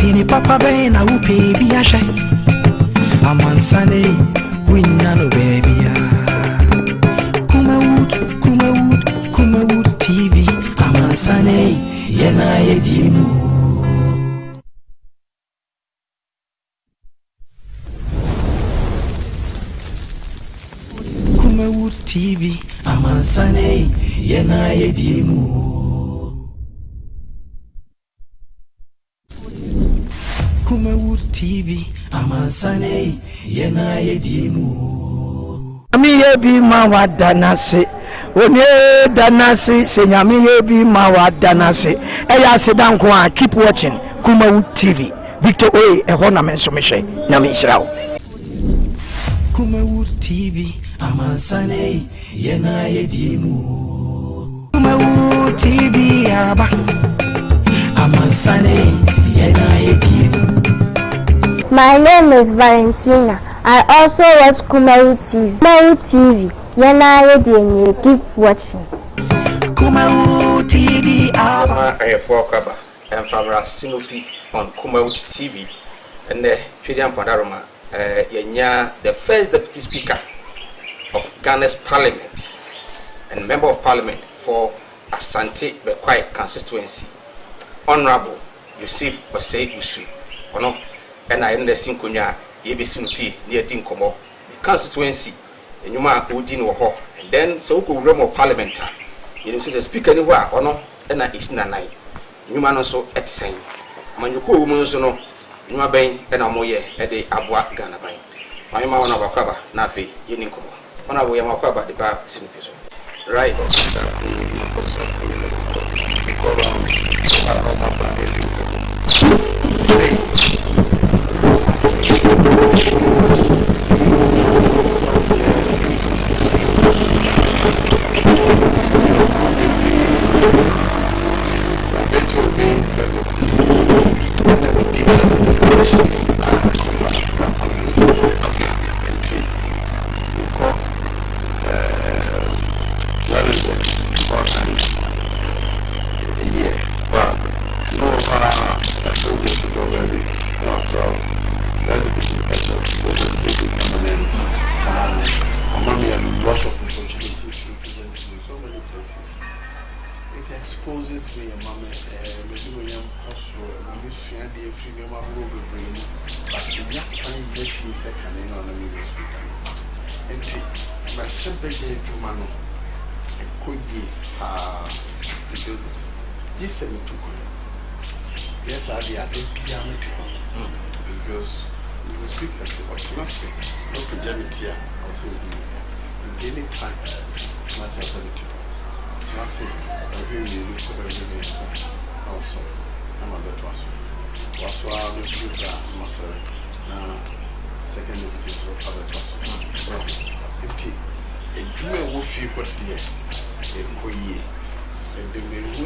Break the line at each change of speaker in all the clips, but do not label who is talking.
Tini papa be na upe biashe. Amansane winyano baby. Kumawood TV. Amansane yena yedimu. Kumawood TV. Amansane yena yedimu. Kumawood TV, Amansane, yena yedimu.
Ami yebi mawa danase, onye danase, senyami yebi mawa danase. Eya sedanko a keep watching Kumawood TV. Victor Oye, ehona mensomeshe, nyami israel.
Kumawood TV, Amansane, yena yedimu. Kumawood TV, Araba, Amansane, yena yedimu.
My name is Valentina. I also watch Kumawood TV. Kumawood TV. Yena keep watching.
Kumawood TV.
I am Kwaba. I am from Sinopi on Kumawood TV. And the Chidian Pandaroma, the first deputy speaker of Ghana's parliament and member of parliament for Asante Bekwai constituency, Honorable Yusuf Osei Usu. And I understand Kunya, Yebisimupi, near Dinkomo, the constituency, and you mark Udin or Hawk, and then so could realm of parliament. You know, the speaker anywhere or no, and I is Nanai. You man also at the same. Manuku woman so no, you are buying and Amoye at the Abwa Ghana Bay. My mamma of Akaba, Nafi, Yeninkomo. On our way, Makaba, the bar, Simple. Right.
Exposes me, Mamma, William Cosro, Lucian, the freedom of Ruby, but the young kind of fees are coming on the middle speaker. And my simple day to Mano, a could be because this 72. Yes, I did a big piano because the speaker said, what's nothing, no pajanity, also any time, it's not 72. I say, I really look for every also. I'm a better one. Was why I was with that, second deputy, so other twice. A jewel will feel for dear, a coye. And the men who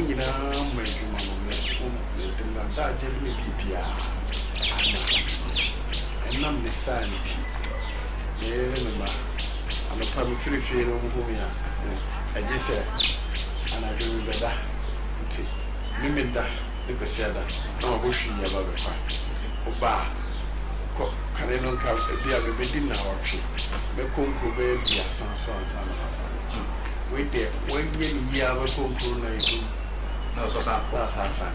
my human soon, and that gentleman be and I'm the sanity. Remember, I'm a primary fear of whom I just said. And I do better. Mimenda, because said that no bushing about the park. Oba, can I not have a beer within our tree? Mekon Kobe, be a son, so and son. Wait there, 1 year, we come to night. No, so that's our son.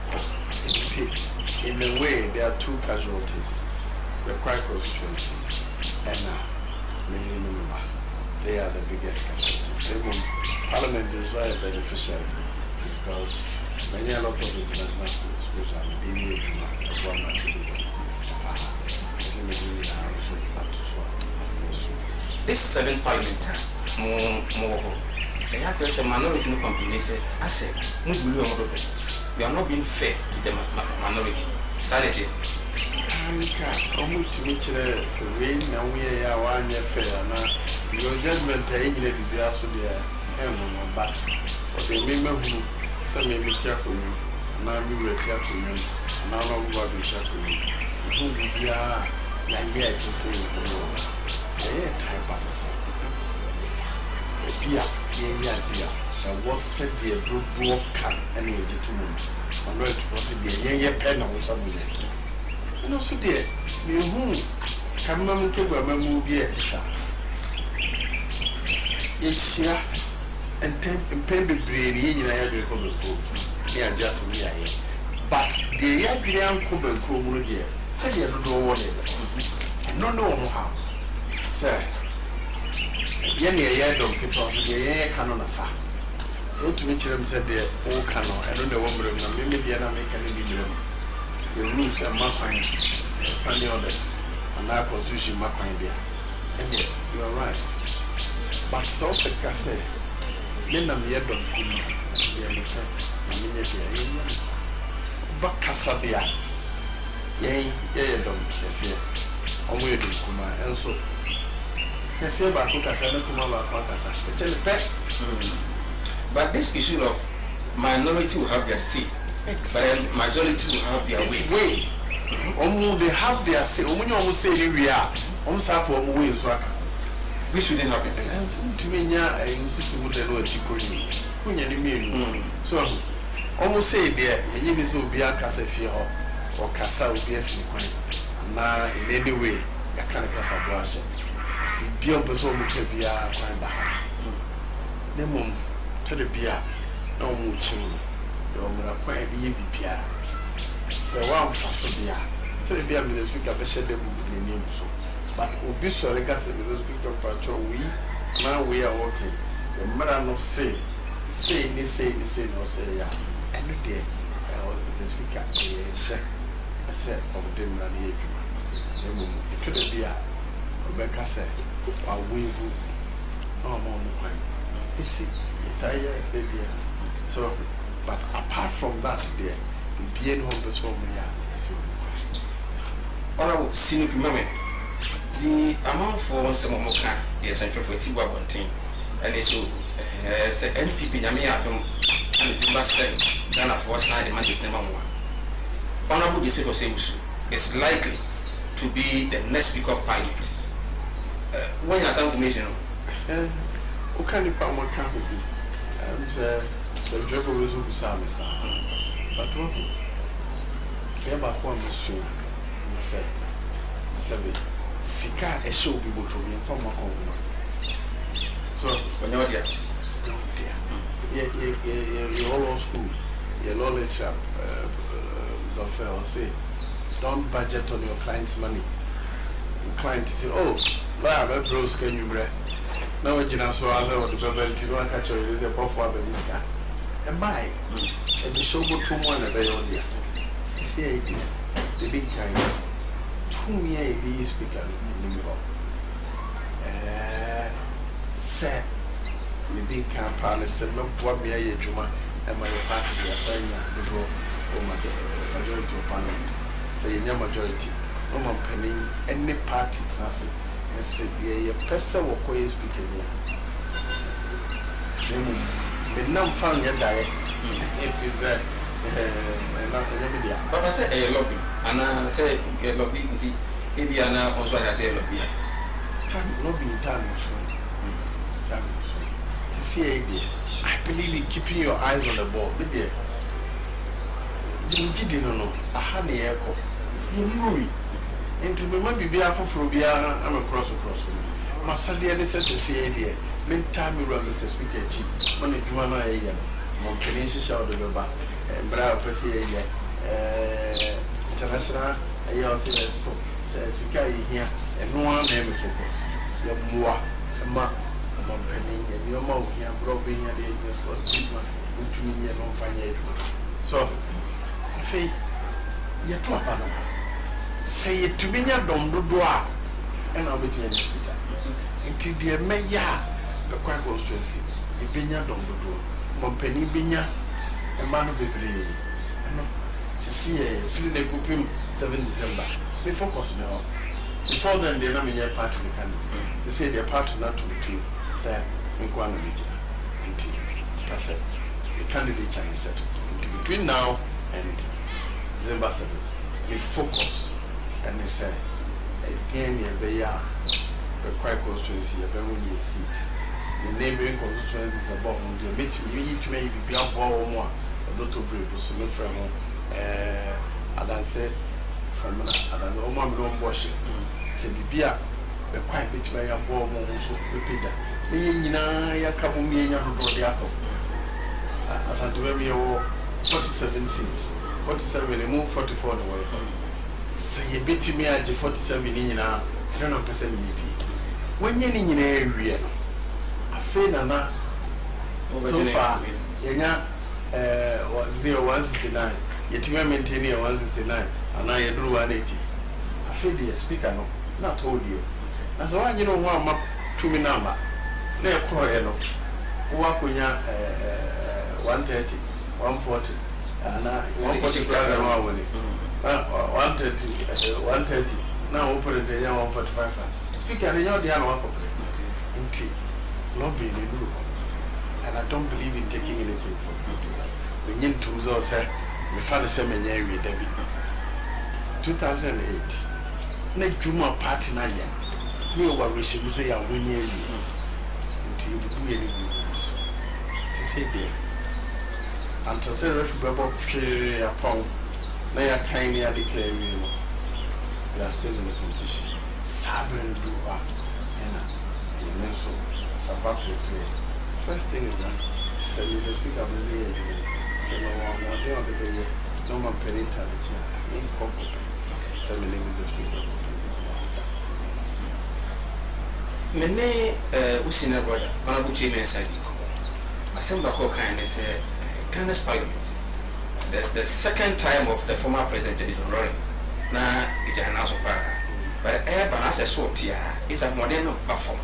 In a way, there are two casualties the Kwai constituency and now, remember. They are the biggest casualties. Parliament is very beneficial because a lot of international schools are being able to one
this 7th parliament, more. They have a minority no complaints. I said, we are not being fair to the minority. Sanity.
Almost to me, surveying now we are 1 year fair. Your judgment, I ain't let you ask but for the member who some may be tackling, and I will tackle you, and I don't know what to tackle you. Who be yet to say, type of a beer, dear, and was said the broad can any age to me. I'm ready to foresee the pen or somewhere. no so dear me who come mam program mu bi etisa etia enten pembe breni nyina ya dwere ko beko ni agya to mi aye but the ya dwere anko beko mu no dear say dear do wo ne no mo ha say ye ne ye dom people so dear ye kanu na fa so to me chirem say dear o kanu e no ne wo mrem na me dear na me kanu ni mrem the rules and makwan standing orders and our constitution makwan there and you are right but so the say me na me dom kunu dear me ta na me dear ye ni sa ba kasabia ye dom kese omo ye dom kuma enso kese ba ko kasa na kuma ba ko kasa e pe
but this issue of minority will have their say. Exactly. But majority will have their way.
They have their say. Say we are. Way we shouldn't have it. And to me, I insist on the Lord to call me. So, almost say there, many will be a Casafia or Casa will be a sequin. Now, in any way, I can't Casa brush. Beyond Person can be a kind of the moon to the beer, no more children. You're quite be bia. So one for Sobia. So the beer Mrs. Speaker, the shed them in the name so. But Obi sorry, Mrs. Speaker, Patrol, now we are working. Your mother no say, no say, yeah. And the day, Mrs. Speaker, a set of them run here. It could be a Rebecca said, I'll wave you. No more, you see, tired, baby. So, but apart from that, there, the being home person,
Honorable Sinupi Mame, the amount for some more is central for Tiwa Bontin, and it's so NPP Yamia Dom, and it's in sense, than a force side the magic number one. Honorable Joseph Osebusu is likely to be the next Speaker of Parliament. When you have some information,
okay, Palmer can't be. So Jeffrey was who saw me, but what? Never one soon, he said, Sika, a show people to me from my home. So, when you're there, you're all school, you're all lecture, Zofel say, don't budget on your client's money. The client say, oh, I have a bros, can you break? No, I saw other the bubble to not catch a buffer by this guy. And by and the show go to one a day on there. See, the big guy, 2 years speaker in New York. Said the big campaign said, no, 1 year, Juma, and my party are saying the go majority of parliament. Say, no majority, no more penny, any party, Tassi. I said, yeah, person will call you speaking here. The number found your diet if it's a
Papa said a lobby, and I said a lobby, Ibiana also has a lobby.
Lobby time soon. To see a idea. I believe in keeping your eyes on the ball, but dear. You didn't know. I had the echo. You know. And to be be after Frobia, I'm across. My Sunday, I said to say, dear, men time you run Mr. Speaker cheap, money Juana, Montpellier, shout the Baba, and Bravo Percy, international, a year says, Sika here, and no one name is focus. Your moi, a mark, Montpellier, and your mouth here, broken here, the English got one, which you mean no financial. So, I say, you're too apart. Say it to me, you don't do, and I'll be to speaker. Until the mayor, the quack constituency, the Binya don't do, Montpellier Binya, a man of the grey. See, feeling a coupim 7 December. They focus now. Before then, they are in party. They say their party not to be true, sir, in Kwana region. Until Cassette, the candidate is settled. Between now and December 7, they focus and they say, again, they are the Quack constituency, a very new seat. The neighboring constituencies about the meet you each may be up or more, a lot of brave, so no friend. And I said, from na ada no ma me no mbohye se bibia be kwai bitima ya bo mo so bepeja e nyina ya kabo mi nya dodo de akọ asanto be yo 47 seats 47 move 44 no way se ye bitimi age 47 ni nyina I don't person yibi wenye ni nyina ewie no afi na so far yenya 0169 yetime maintain 169 ana yeduru 180 afi the speaker no na told you as one you know one map to me number na ekọ no wo akonya 130 140 ana 140 ka na wa woni 130 now open the 145 speaker and you dey no okay lobby the do and I don't believe in taking anything from people we need to so say me fa the same nya wi da bi 2008 na juma party na ya me o wa wish me say ya woni wi nti bu ye ni bu so say there and to say refu bebo pwe upon na ya kind ya declare we no we are still in the competition sabren do and so sabat play first thing is that say the speaker really say no one day on the day no man parental in concope say my name is the speaker
mene usina brother bana buchi me inside ko asemba ko kind say Ghana's parliament the second time of the former president John Lawrence na ijana so pa but bana say sortia is a modern perform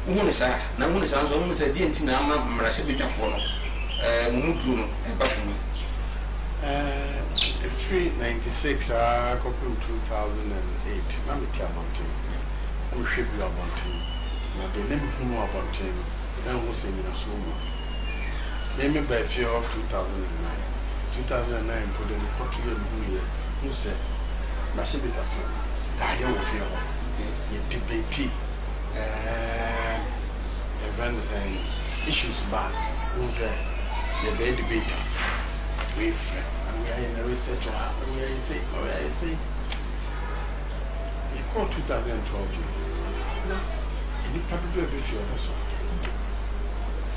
munisa na munisa so munisa di enti na ama mrase bedwafo no mumudru no ba fumi
free 96 couple 2008 na metia about I'm sure you about him na the name who know about him na who say me na so mo name by fear of 2009 put in the country who said na she be afraid die of fear you debate event saying issues back who say the bed debate we friend and we are in a research and we are say you call 2012 you probably be fear that's all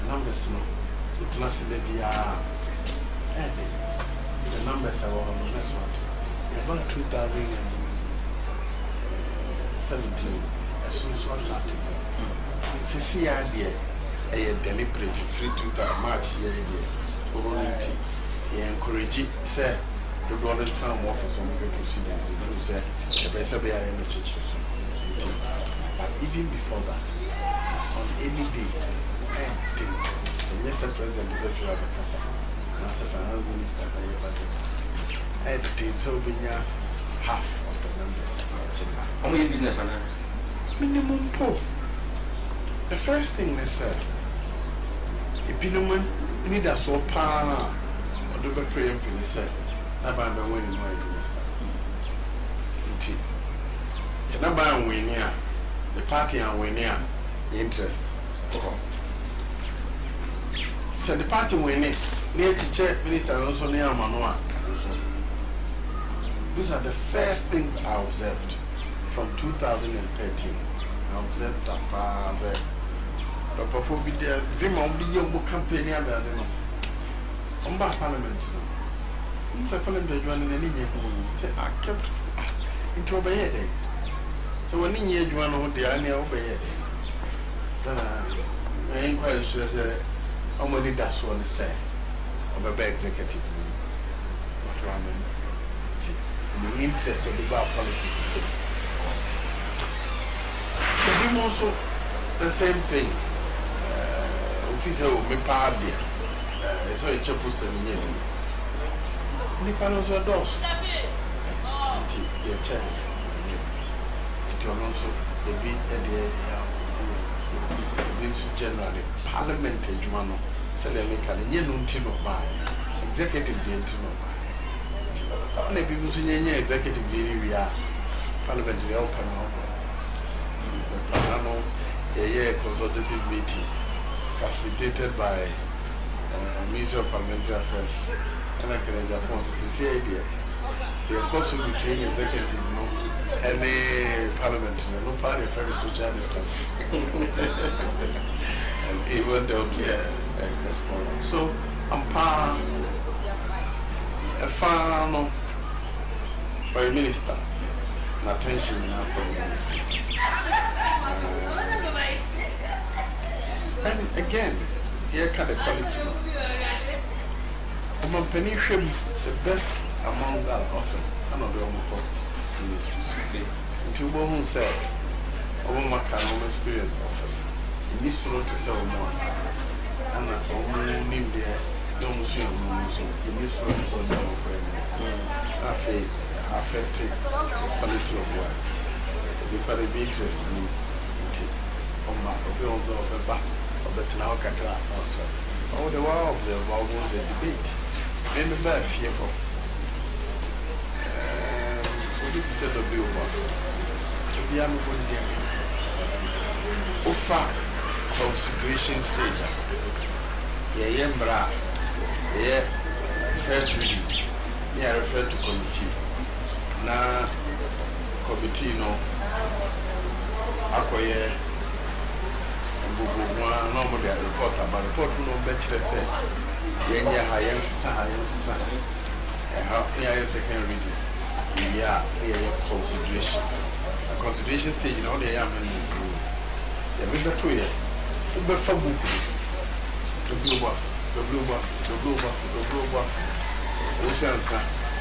numbers no it must be the numbers are on the next one about 2017 as soon as started CC idea a deliberate free 2000 March year community encourage say the golden time office on the proceedings the do say the best be in the church but even before that on any day I think the yes president the best of Casa as a finance minister by your budget I think so be half of the members
how many business are
minimum poor. The first thing they said, if you need a so pa or do be praying for the said, never be winning my minister. It's never winning the party and winning the interests. So the party winning near to check minister also near Manoa. These are the first things I observed from 2013. I observed that the perform be there. Zima on the young campaign. I don't know. On back parliament. It's a parliament joining any say I kept into obey it. So when you hear one of the annual obey it, then I inquire say, how many that's one say of a executive. What I mean, the interest of the bar politics. Also the same thing. Officer me party. So it's a post in the any panels or doors. Your chair. It also the big generally parliamentary mano. So they make a new buy executive being to know. Only people who executive really are parliamentary open. A consultative meeting facilitated by Ministry of Parliamentary Affairs and I can Japan. The the course between executive and the parliament, no party very social distance. And it went down to this point. So, I'm a fan by minister, and attention in our ministry. And again, here can the quality. I'm the best among that often. I know the ministries. Until one said, a woman can experience often. In this road to sell more. And I name there, no museum, in this road to sell more. I say, affected quality of work. The quality of interest in it. On my back of the Tanaka Katra also. Oh, the war of the vowels and debate. Maybe by fearful. We need to set a blue buff. The young woman Ufa consecration stage. Yembra. First reading. I refer to committee. Na committee no. Akoye. Normally I report about report no better say. Yenya higher science. Second reading. Yeah, consideration. A consideration stage in all the young men. The middle 2 years. The blue buff. Oceansa,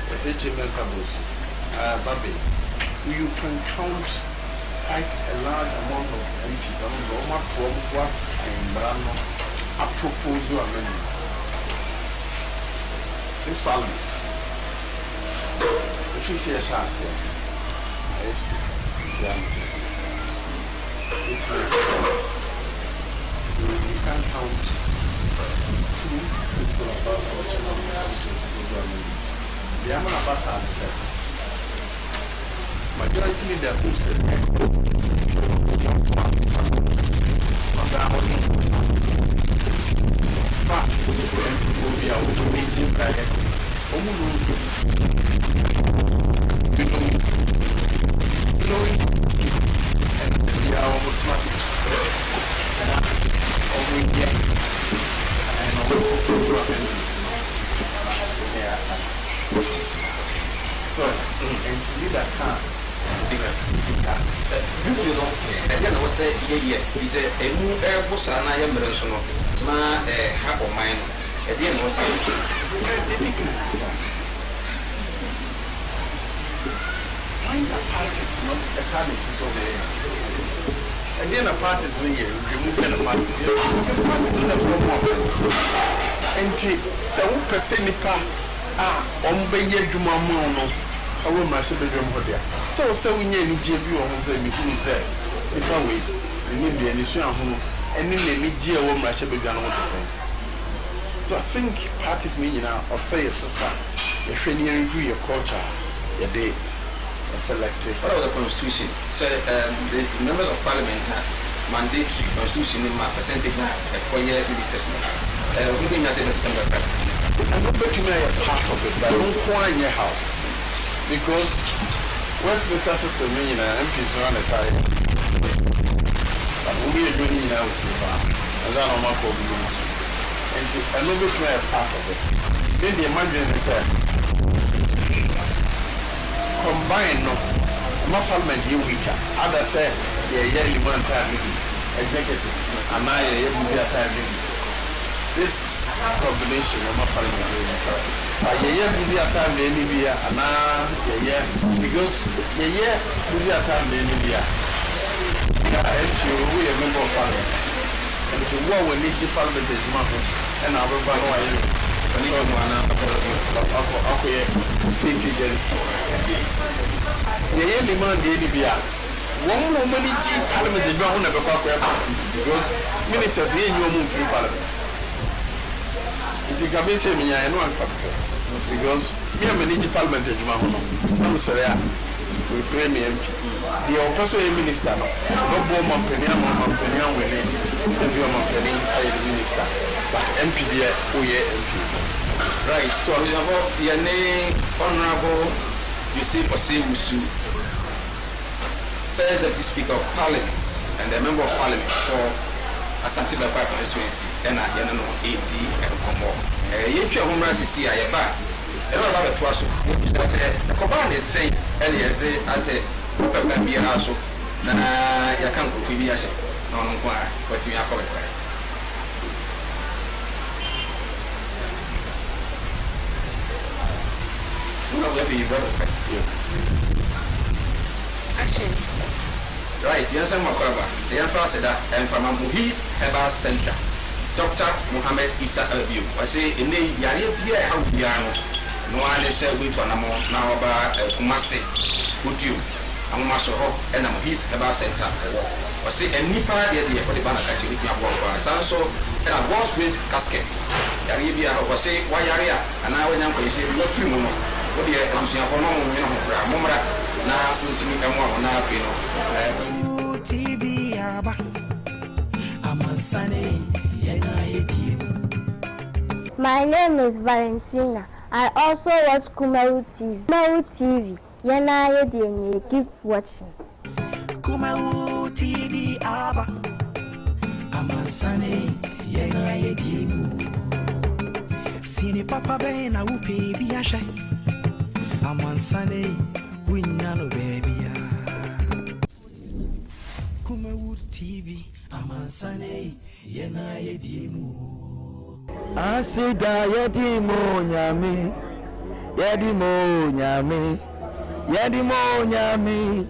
the Sechimens Abus. Baby, you can count quite a large amount of MPs. And Brano, a proposal amendment. This parliament. If you see a chance here, you can count 2 people above the Amana said, majority leader who said, so, and to lead that car,
if you know, again, I was saying, he said, a new airbus and I am Rensono, ma a half of mine, again, was saying,
find a parties, not a parties over here. Again, a parties here, remove the parties here, because parties in the form of and some percent on Bayer Jumamono, a woman should be there. So we need to be on the meeting there. If I wait, we need the initial home, and then they need to woman should be done. So I think parties need now, or say, if you review your culture, your day. Selected.
What about the constitution? So the members of parliament mandatory constitution in my percentage acquire ministers. We think as a December.
I'm not betting a part of it, but I don't quite know how. Because Westminster system, MPs run aside. But we are doing now with you, as I don't want to be ministers. And I'm not betting a part of it. Then the imagine is combine no, my parliament here weaker. Others say, yeah, you want time executive, and I am time. This combination of my parliament here weaker. But yeah, busy time in India, and yeah, because yeah, busy time in India. Yeah, and we are member of parliament. And to what we need to parliament is matter, and I will buy state agency. The demand the Libya. One woman in parliament is not never because ministers here you move through parliament. It can be seen me, I know because me and manage parliament is I'm sorry. We pray me MP. The opposite minister, no woman penny, winning, and your penny, I minister. But MP, MP.
Right, so your name, Honorable Yusuf Osewusu, First Deputy Speaker of Parliament and the Member of Parliament for Asante Bapa constituency, and I don't know AD and Komo. Yep, your home runs is here. I about the Twasso. I said, the command is saying, and I said, can be also. You can't go for me. I said, no, but you are correct.
Action.
Right, yes, I'm Makwaba, the ambassador, and from Muhiz Herbal Center. Dr. Muhammad Isa Alabiu. I say, in the Yaria, how piano. No one is going to Anamo, now about Kumasi, Utu, Amasoho, and Muhiz Herbal Center. I say, and Nipa, the Podibana Kashi, with your work. So, and a boss with caskets. Yaria, I say, why Yaria, and I went to say, no free moment. What do you have for no Mumra? Now,
TV Aba Amansane Yena.
My name is Valentina. I also watch Kumaru TV. Kumaru TV. Yena keep watching.
Kumaru TV Aba Amansane Yena. Sini Papa Bena Upe Biasha Amansane. Winyano baby, Kumawood TV, Amansane, Yena Yedimu.
Asida Yedimu Nyami, Yedimu Nyami, Yedimu Nyami.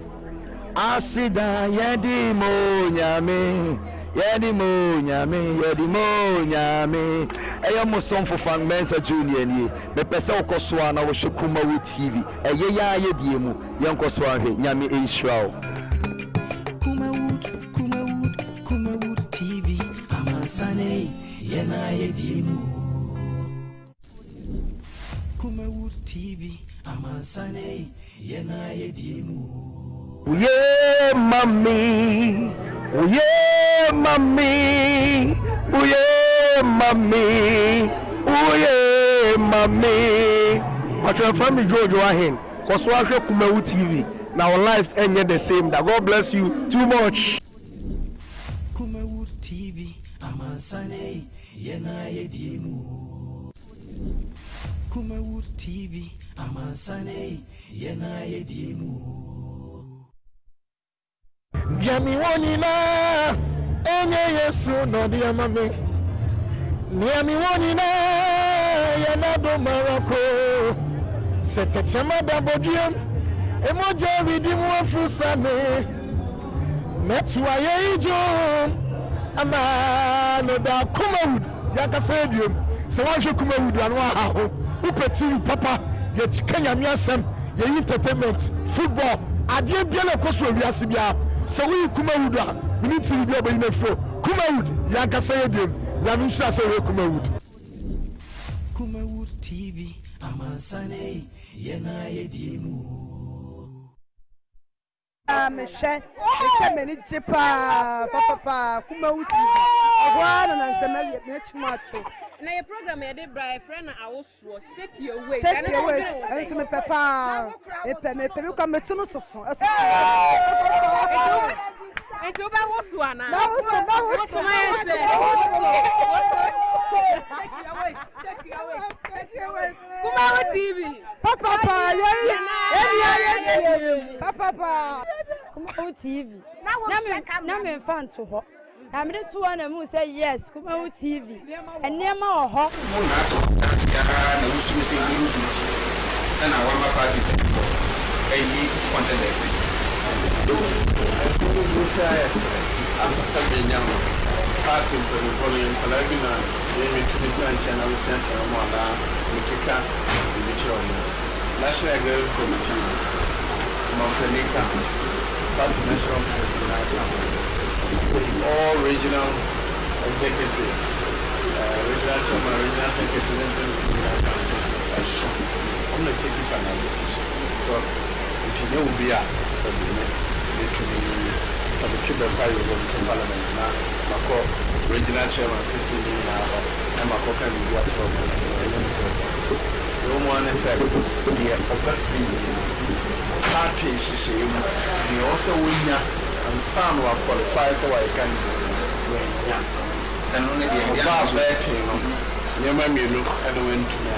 Asida Yedimu Nyami, Yedimu Nyami, Yedimu Nyami. Eyo musom for fan mensa junior ni me pese okoswa na wo Kumawood TV eye ya yediemu yankoswa hwe nyame enhirawo
Kumawood TV Amansane Yena Yediemu. Kumawood TV Amansane Yena Yediemu.
Uye mami, uye mami, uye mami, uye mami. But your family George Wahin, cause we are Kumawood TV. Now life ain't the same. That God bless you too much.
Kumawood TV Amansane Yena Yediemu. Kumawood TV Amansane Yena Yediemu.
Yami wonina enye Yesu no dia mami. Yami wonina yana do Morocco. Sete chama da bodium. Emoja vidimu afusane. Metwa ye ijo. Ama no da Kumawood yakasa edium. Se wan hwe Kumawood anwa ha ho. Upeti papa ye Kenya miasem ye entertainment football adie biele koso wiase bia. So we Kumawood we need to be able to flow. Kumawood yakasa edium. La misha so we Kumawood.
Kumawood TV Amansane Yena Yediemu.
Meshe meni jepa papa Kumawood TV. Ogwana na nsema ye chimato.
Na your program ya dey bra friend na awofo shake your way.
Shake your way. Enso me papa. Me ko metuno soso.
Enti oba wosu ana.
Na wosu. Shake your way.
Kumawood TV.
Papa Papa Kumawood TV. Na me fan to ho. Na me to one am say yes Kumawood TV. Enema o ho.
Mo na so tantia na usu se usu. Na wa party for any content every. Asa sabe nyama. Party for the following Kalabina. David Twitter channel mo na mikika bichoni. National Girl Committee. Montenica. Party National President. All regional executive, regional chairman, regional secretary, I'm not taking final decision. So, it will be a parliament now. Mako regional chairman 15 now, and Mako can be watched over.
The woman said, "Dear, party is a you also win and some will qualify so I can do. And only the above betting on your mammy look and went to me.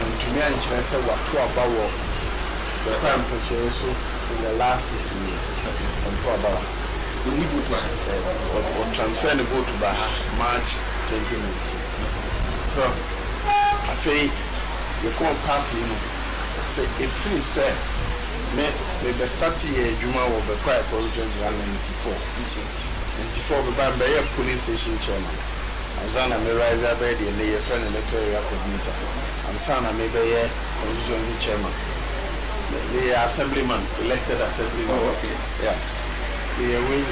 And to me, I said, what to about the crime so in the last 16 years. And to about we need to or transfer the vote to March 2019. So I say you call party, say if we say me the start here Juma will be quite for 1994. 94 be by police station chairman. Azana me rise up by the friend electoral coordinator. And Sana me be constituency chairman. The assemblyman, elected assemblyman. Oh, okay. Yes. The way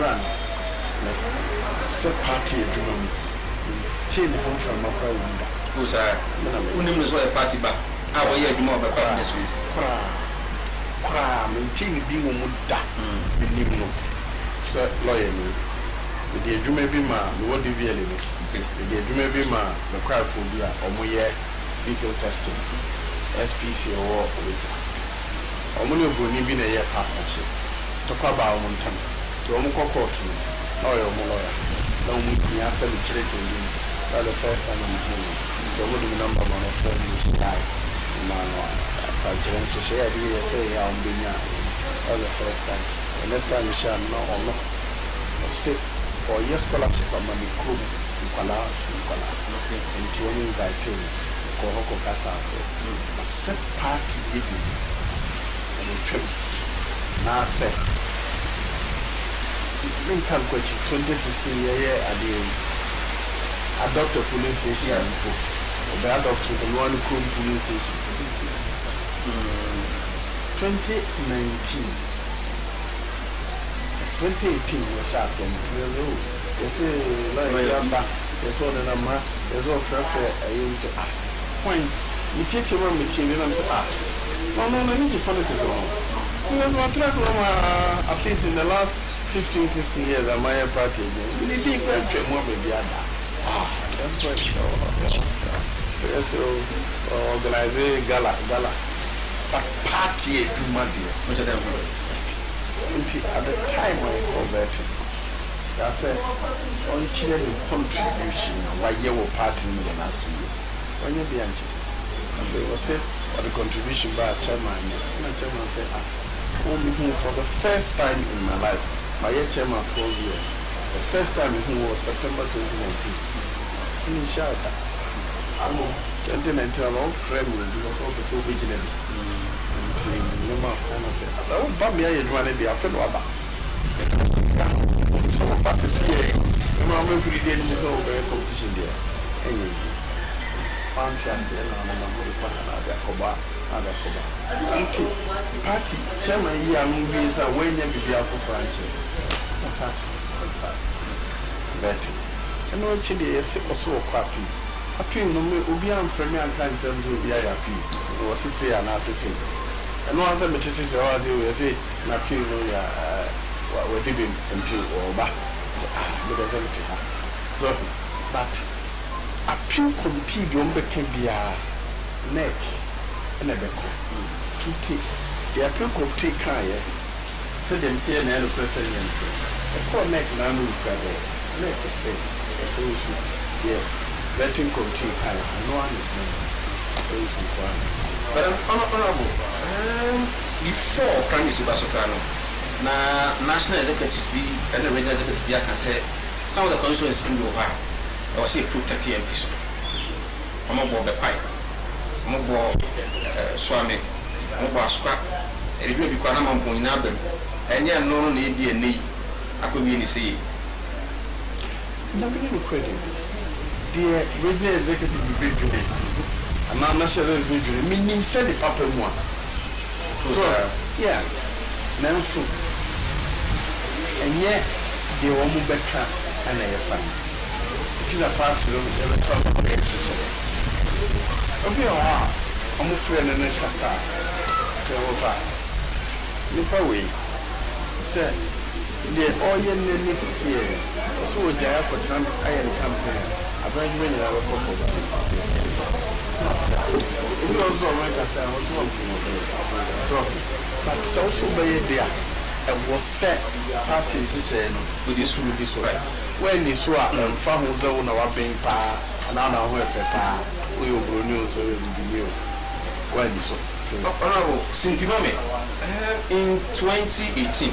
run. Set party Juma. Team home from Mapa.
Who's a party back? How are you more about this?
Team Dimuda. Sir, lawyer me. With the Jume Bima, what the VLA. With the Jume Bima, the crowd phobia, or Moye, vehicle testing, SPC or with Omonio Buni been a year partnership. To Paba Montan, to Omoko Court, lawyer Moloya. No, we are celebrating the first time I'm home. The wooden number on a friend is died. I challenge to share the say I'm being all the first time. The next time you shall know or not. Sit or yes, scholarship of money cool in Kala, and to only invite him, Kohoko Casa, but set party evening and a trip. Now, say, Lincoln Coach 2016 year at the adopt a police station, the adopt the one cool police station. 2019. 2018 was shots and you see, like Yamba, there's all the number, there's all fresh. I use it. When you teach you one material, I'm saying, no, I need to politics alone. Because my track, at least in the last 15, 16 years, I'm my party. We need to get more baby. That's right. So, organize a gala. But party, do my dear. At the time when I converted, I said, on children contribution, why you were party in the last 2 years. When you be anxious, I was said, or the contribution by a chairman, and the chairman said, only for the first time in my life, my chairman 12 years. The first time who was September 2019. In Shata, 2019, all friend will be also vigilant. Oh, Bobby, I want to be a fellow about. So, passes here. Remember, we did this over a competition there. Anyway, Fantasy and another Coba. Party, chairman, here movies are when you be out for franchise. Betting. And what Chile is also crappy. Happy no me, Ubian Premier and Times will be happy. Was he say an assassin? And once I'm a teacher, as you will say, my people were living until or back. So, but a few committee don't become a neck and a beco. The appeal committee can say them say an air president. A poor neck now look at it. Neck is say a solution. Yeah, letting committee can no one is a solution for it.
But honorable, before Prime Minister Soprano, national executives be and the regional executives be, I can say some of the constituencies in Doha, I was say protect MPs. I'm about the pipe, I'm about Swami, I'm about scrap, and it will be quite a month in Abel, and yet no need be a knee. I could be in the sea.
Nothing credit. The regional executive will be doing. I'm not necessarily meaning said the papa one. Yes, now so. And yet, the woman better and I find it is a part of the electoral exercise. Okay, I'm a friend and a cassa. Nipa way said, the oil need to see it. So, they have put some iron company. I've been really a report for the We also make us so, but so by there, and was set parties with this way. When this one and found zone our being pa, and now who have a pa, we will go news or be new. When so,
Honorable Simpimame, in 2018,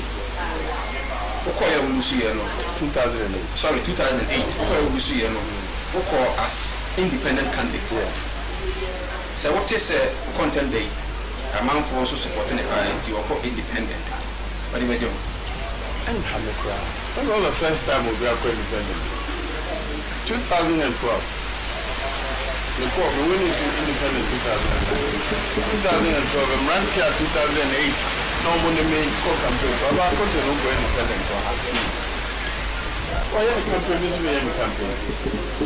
Okoya Luciano,
2008.
Sorry, 2008, Okoya Luciano, Oko as independent candidates. So, what is a content day? A man for also supporting the INT or independent. What do you do?
And have a crowd. That was the first time we were independent. 2012. We went into independent 2012. I'm ranked here 2008. No money made campaign. But I got to know independent. Why any campaign is any campaign?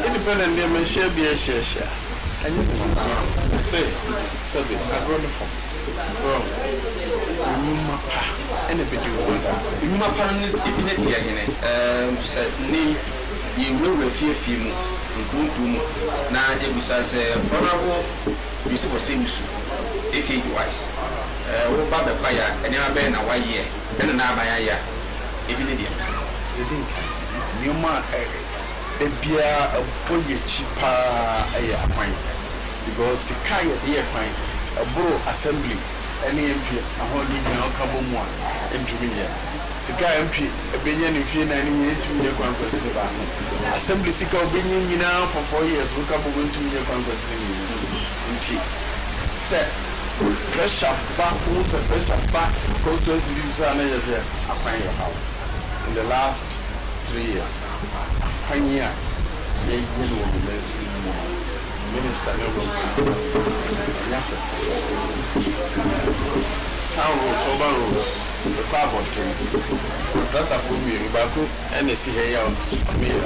Independent, they may share be a share. And you say, Sabi, I got the phone. Wrong. Anybody who
you must said, Nay, you will refuse him. Now, it was as a honorable use of same issue, AK wise. What about the fire and your band a white year, and an abaya, even the
think you might a beer a boy cheaper a pint because the kaya beer pint, a borough assembly, any MP, a whole regional cabo more into me. Sika MP, a billion in 98 million conference. Assembly Sika billion now for 4 years, we come into the conference. Set pressure back, who's a pressure back, goes to your house. In the last 3 years, Pioneer, Minister, town roads, urban roads, the carbon train. That for me, Baku, and the CA, I am here.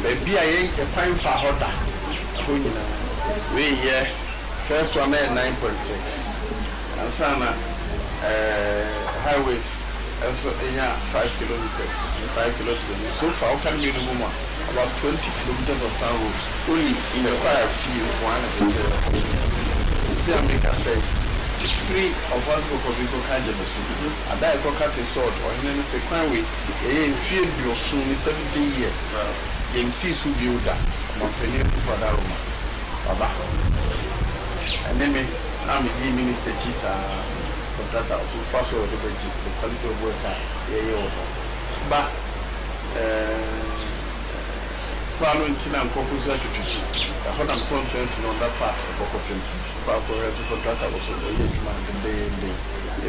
Maybe I ain't a pine for hotter. We here, first one at 9.6. And Sana highways, and so 5 kilometers, 5 kilometers. So far, can be the woman about 20 kilometers of town roads, only in a quiet field, one of the see, America say. Free of us go for people can't get the soup. I die go cut a sword or in any second way. A field your soon is 70 years. You see Subuda, Montpellier for that woman. Baba. And then I'm a minister, Chisa, contractor, so fast over the quality of worker. But Parliament and Caucus I heard a conference on that part of Caucus. Contractor was a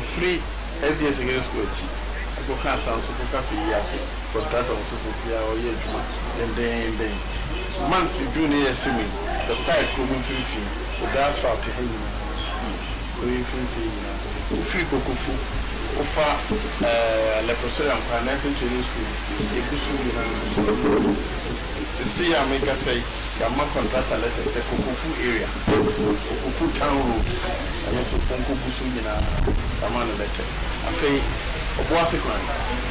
free SDS against which I go can't sound so coffee. Yes, contractor was or then monthly junior semi, the pipe coming free, the gas fast to him. Free Kokufu, Ofa, Leprosarium, Financing Training School, the sea, I make us say. Yama contractor letter say Kokufu area, Kokufu town roads, and also Konkufu in a Amana letter. I say, a bossy crime.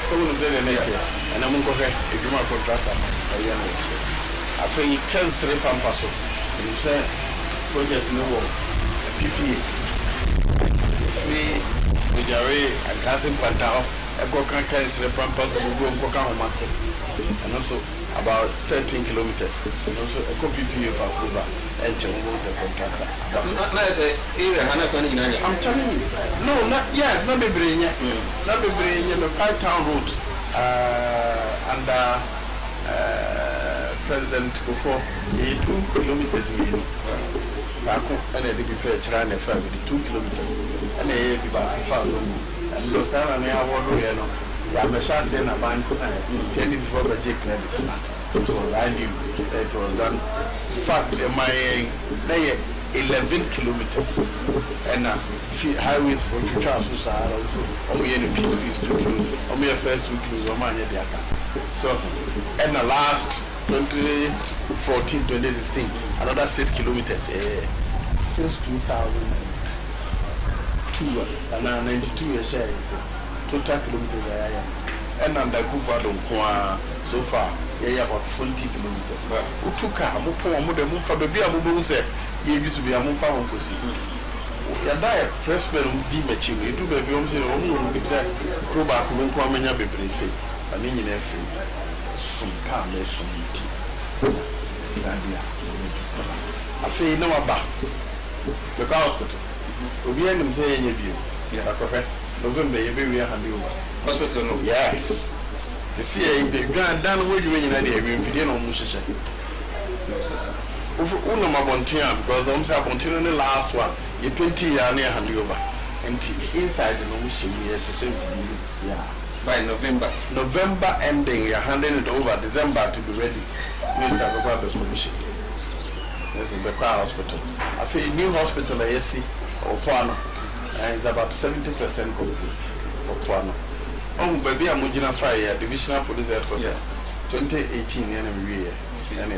So we'll do the letter, and I'm going to get a Juma contractor. I say, you can't say Pampaso. You say, project no war, a PPA. Free with your way, a cousin Pantao, a Coca can say Pampaso, we go and Coca Max, and also. About 13 kilometers. And also a copy of approval and Chambos and contractor. I'm telling you. No, not yes, not be bringing not be bringing the 5 town roads under President before 2 kilometers. And I be fair, China 2 kilometers. And I be back and look down on our water. I'm a chassis and a band sign. Tennis for the J credit. It was I knew it was done. In fact, my 11 kilometers and highways for the Charles are also only any piece 2 kilometers. Only a first 2 kilometers. So, and the last 2014, 2016, another 6 kilometers since 2002 and 92 years. Total kilometers and under Kufado so far, about 20 kilometers. Utuka, Mupo, Mufa, baby, Abu said, you used to be a Mufa on Kusi. Your diet, freshman, Dimachi, you do baby, only exact Kuba, Kumania, baby, and in every some calm, some tea. I feel no about the hospital. We end them saying you. Yeah, correct. November, we are handing over. Hospital, yes. To see a grand done with you in an idea, we didn't know Musha. Unama Bontia, because I'm saying on the last one, you 20 years near handing over. And inside the Musha, yes, the same for you. By November ending, we are handing it over. December to be ready. Mr. Baba Commission. This is the hospital. I feel new hospital, I see, or Puano. And it's about 70% complete. Opuano. Oh, baby, I'm Mujina Fire, Divisional Police Headquarters. 2018, year. And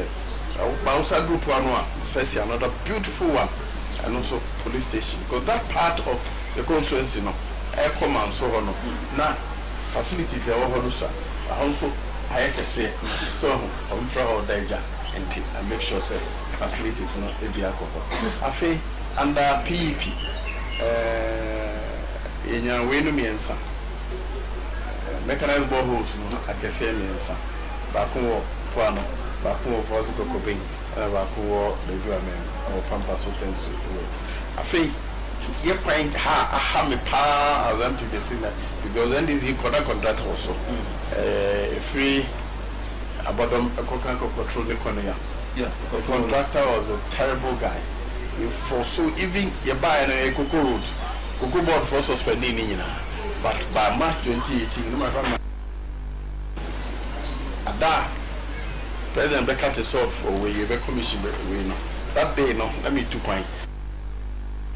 Bausa Group One says another beautiful one, and also police station. Because that part of the constituency, air command, so on. Now, facilities are all also, I can say, so I'm from our danger and make sure say facilities not be alcohol. I feel under PEP. In your way to me and some mechanized boreholes, I can say me and some Baku Puano, Baku for the coping, and Baku baby man or Pampas opens. I feel you find a hammy pa as I'm to be seen because then this is contract also. Free about them a control the corner. Yeah, the contractor was a terrible guy. You foresaw even you buy a cocoa road, cocoa board for suspending, but by March 2018, no matter that President Becker to sort for where you commission that day. No, let me 2 points.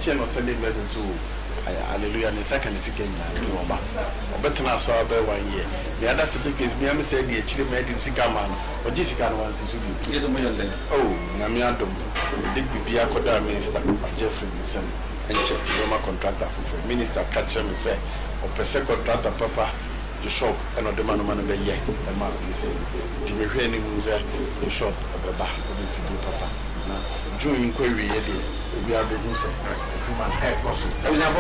Chain was sending message to Hallelujah, and the second is again to Oba. Better now, so about 1 year. The other certificates, me said the chili made in Sikaman or Jessica wants to be. Oh, Namiadum, the big BPA Koda Minister, Jeffrey Wilson, and check the Roma contractor for Minister Catcher, me say, or Pese contractor Papa, the shop, and the man of the year, the man, we say, Jimmy Henry Musa, the shop of the back, if you do Papa. Now, June inquiry, we are the Musa, human air person. I was a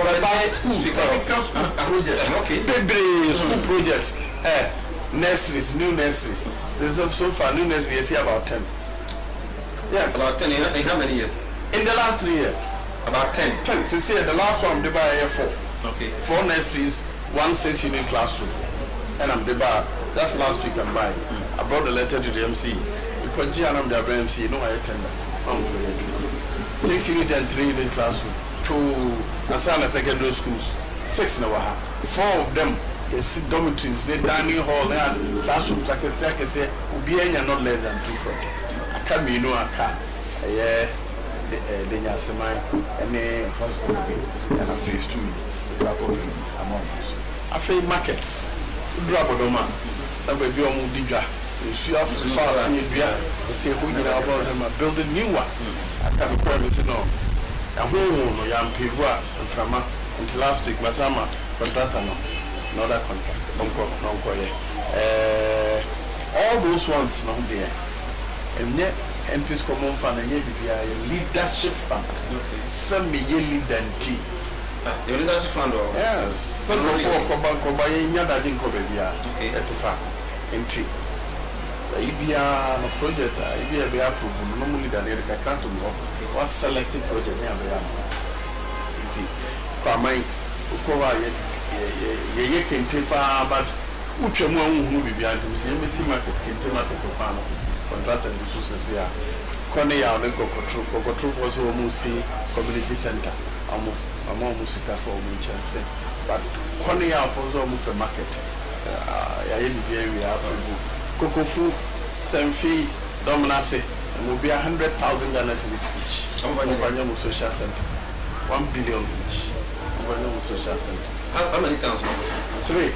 project, okay, baby, school projects, nurseries, new nurseries. There's so far new nurseries here about 10. Yes. About 10 in how many years? In the last 3 years. About 10. 10. Since here, the last one, they buy here 4. Okay. 4 nurseries, 1 6-unit classroom. And I'm the bar. That's last week I'm buying. I brought the letter to the MC. Because I'm the MC, no, I attend. 6-unit and 3-unit classroom. 2 Asana secondary schools. 6 now. 4 of them is dormitories, dining hall, and classrooms. I can say, Ubiana not less than 2 projects. I can't be no I can. Yeah, the Yasamai and the first and a phase 2 among us. I feel markets. Drop of the man. That will be a Mudiga. You see, after the far to see who you know about them, build a new one. I can't promise no. A whole young people and from until last week, Masama contractor, another contract. All those ones not there. And yet, MP's Common Fund and a leadership fund. Some me ye lead and tea. The leadership fund, yes. So, for Yada Dinko Babia, at the fact, in tea. The project, IBA be approved normally than Erica Canton was selected project near the Kwamai, Ukova, ye can taper, but Uchamo who be behind him, see market, Kintama, contractor and resources here. Cornea, the Cocotruf was Musi Community Center, Amo Musica for Winchester, but Cornea for Zomuka market. We are approved. Kokofu, Semfi, Dominase, and will be 100,000 Ghana cedis each. Over social center. 1 billion each. Over social center. How many towns? 3.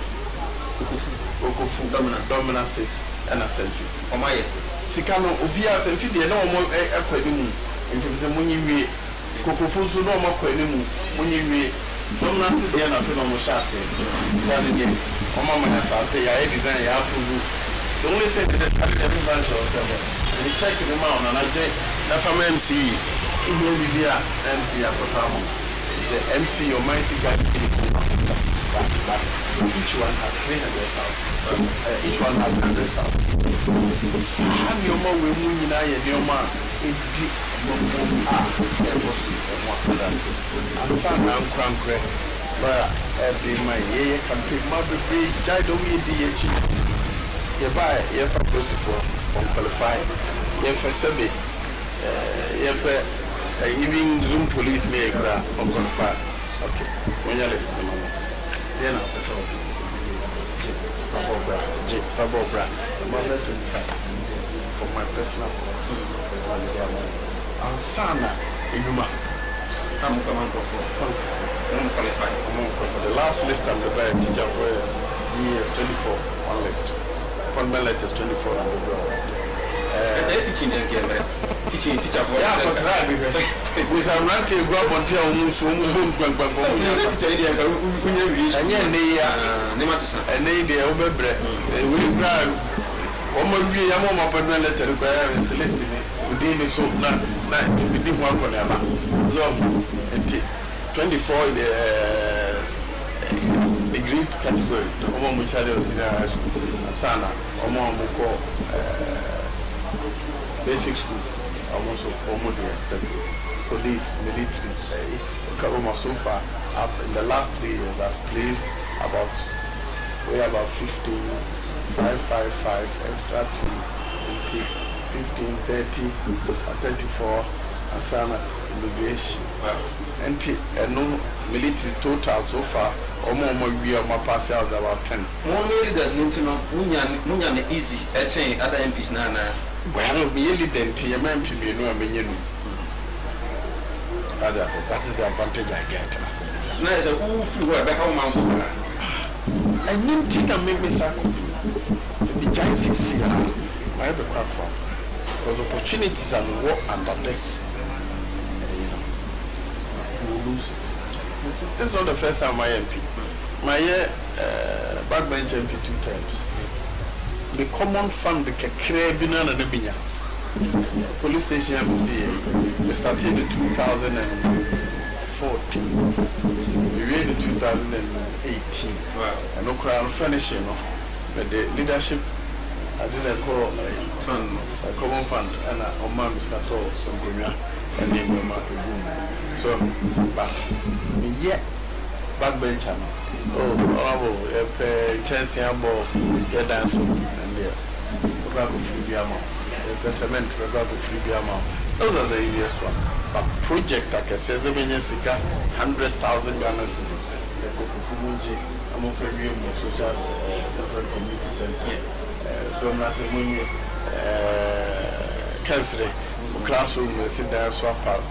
Kokofu, Dominase 6, and a Semfi. Omaye. Sikano, Ubia, Semfi, they know more a quenimu. In terms of money, Kokofu, so no more quenimu. When you don't not sit there and I feel almost chassis. That again, Mama has I say, I design, I approve. The only thing is that everybody shows them. And you check them out, and I say, that's from MC. You will be there, MC at Potamo. The MC or my cigar, but each one has 300,000. Each one has 100,000. Sam, your mom will win in your man. It did and son and crankre, but every my year can pick my baby, Jado me DH. You buy, if I go for unqualified, if I say, even Zoom police near unqualified. Okay, when you're listening, then I'll tell you. Fabobra, mother 25 for my personal. And Sana, Inuma. I'm coming for the last list I'm the best teacher for years 24 on list. Upon my letters 24 on the ground. Teaching teacher for with a ranty grab on tail moves and they over bread. We grab almost be a moment of letter requires listening. Within so not to be one for them. So 24 the great category. Omo muchale osina sana. Omo muko basic school. Almost omo the police, military. Omo so far. In the last 3 years, I've placed about 15, 555 extra 2, 15, 30, 34, and some immigration. And no military total so far, or more we are my pass out about 10.
One lady does need to know Munyan easy at other MPs Nana.
Well, merely then to your man to be no minion. That is the advantage I get.
Now, as a who back home,
I need to make me something. To be giants here, I have a platform. Because opportunities and work under this, you will lose it. This is not the first time my MP. My backbench MP 2 times. The common fund, the Krebina and the Binya. Police station MC, started in 2014. We read in 2018.
Wow.
And no crown finishing, but the leadership. I didn't call a common fund, and a man is not all so good. And then we mark a boom. So, but yet, backbench, a chance, a dance, and there. About free amount, the cement, about free amount. Those are the easiest one. But project, like I said, 100,000 Ghana cedis. I'm afraid we have social different community center. Domnase Munye Kansre for classroom sit there swap out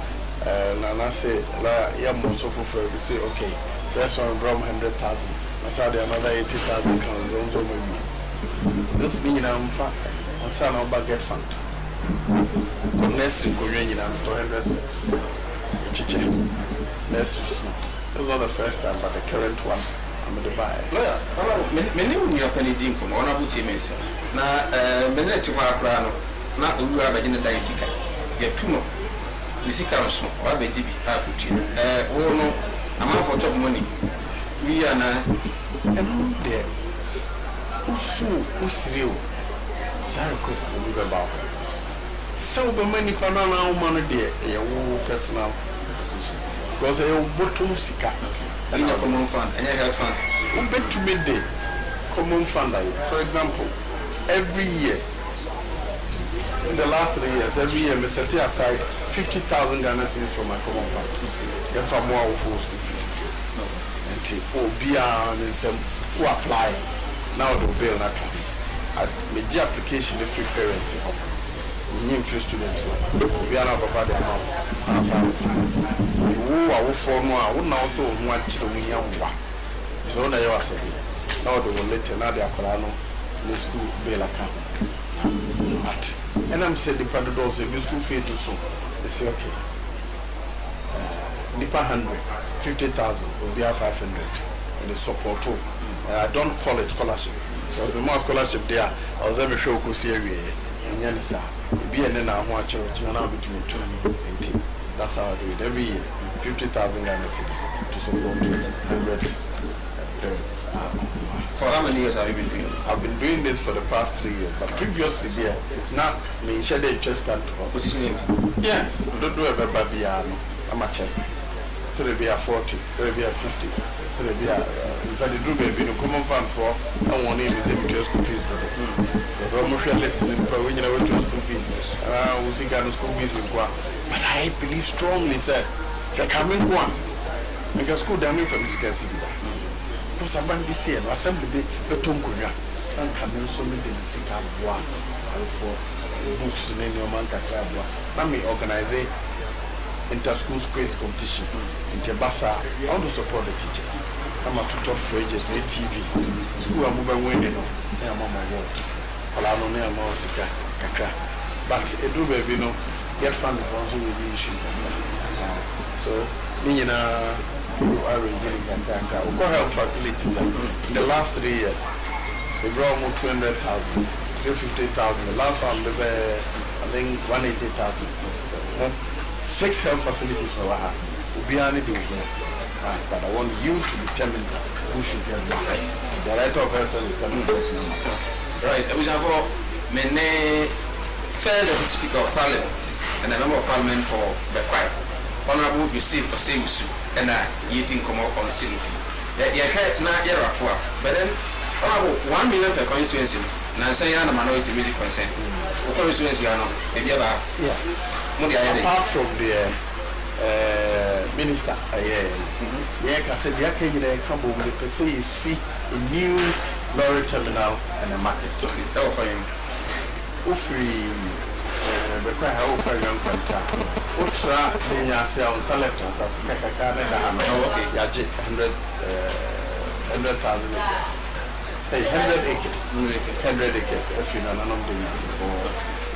Nana say la yam so for we say okay first one brought 100,000 I saw the another 80,000 comes on maybe this mean I'm fat and son of budget fund nursery going in 206 chiche nursery this was the first time but the current one I'm the buy
lawyer many when you are penny dinkum on a booty mesa na beneti kwa krano na owura abagye ne dan sika ye tu no ne sika nso wa abegye bi akuti wo no ama for top money we are na
there usu usiriu sare ko fu be ba so be many panana woman there ye wo personal decision because you bottom sika
and your common fund and your health fund
we bet to midday common fund for example every year in the last 3 years every year we set aside 50,000 Ghana cedis from my common fund then for more full school fees and and some who apply now the bill not at major application free parenting new free student we are not about the amount who are for more who now so want to win so now you are saying now they will later now they are calling the school bail account but and I'm saying the product also the school fees is so they say okay nipa 100, 50,000 will be 500 and the support. I don't call it scholarship. So the more scholarship there, I was able to show Kusi area. And Yanisa, be an now one church, and now between 20 and 10. That's how I do it every year. 50,000 Ghana cedis to support 100 parents.
For how many years have you been doing this?
I've been doing this for the past 3 years, but previously there, now me share the interest can't
Positioning?
Yes, don't do a baby, I'm a check. To the be a 40, to the be a 50, to the be a if I do baby, no common fund for I want name is a school fees for them. But I'm not listening, but when you know to school fees, we see Ghana school fees in Kwa. But I believe strongly, sir, that coming one, make a school down from this case. Because I'm going to see an assembly, the Tonkuya, and coming so many things for books in your man. Let me organize a inter-school quiz competition in Tebasa. I want to support the teachers. I'm a tutor for ages, TV. School I'm moving winning. I'm on my ward. Alano near Mosika, Kaka. But a do baby, no, get funded for the issue. So, you arranging health facilities. In the last 3 years, we brought more 200,000, 350,000. The last one, I think 180,000. 6 health facilities for our but I want you to determine who should get what. The director of health is
right. I wish I for many fair deputy speaker of parliament and a member of parliament for the choir. Honorable Yusuf Oseisu and eating come up on the Silupi. You had not yet rapport, but then honorable 1 million per constituency. Now say I'm a minority music consent. Constituency, maybe about
apart from the minister, I said, the Akay come over the PC see a new lorry terminal and a market.
Okay, that was for you.
Free the cry over young contract. Ultra, then I sell selectors as Kakaka and Yaji 100,000 acres. Hey, 100 acres. 100 acres. If you know, none of them for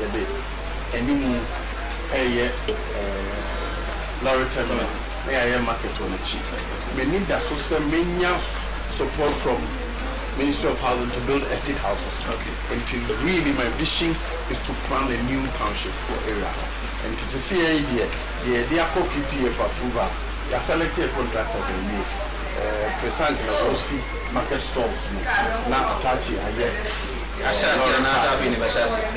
the day. And you move a lorry terminal. May I market on the chief. We need that so many support from Ministry of Housing to build estate houses. Okay. Until really my vision is to plan a new township or area. And to see the idea of PPA for approval, they are selected contractors and me. Present in the OC market stalls now attaching a year.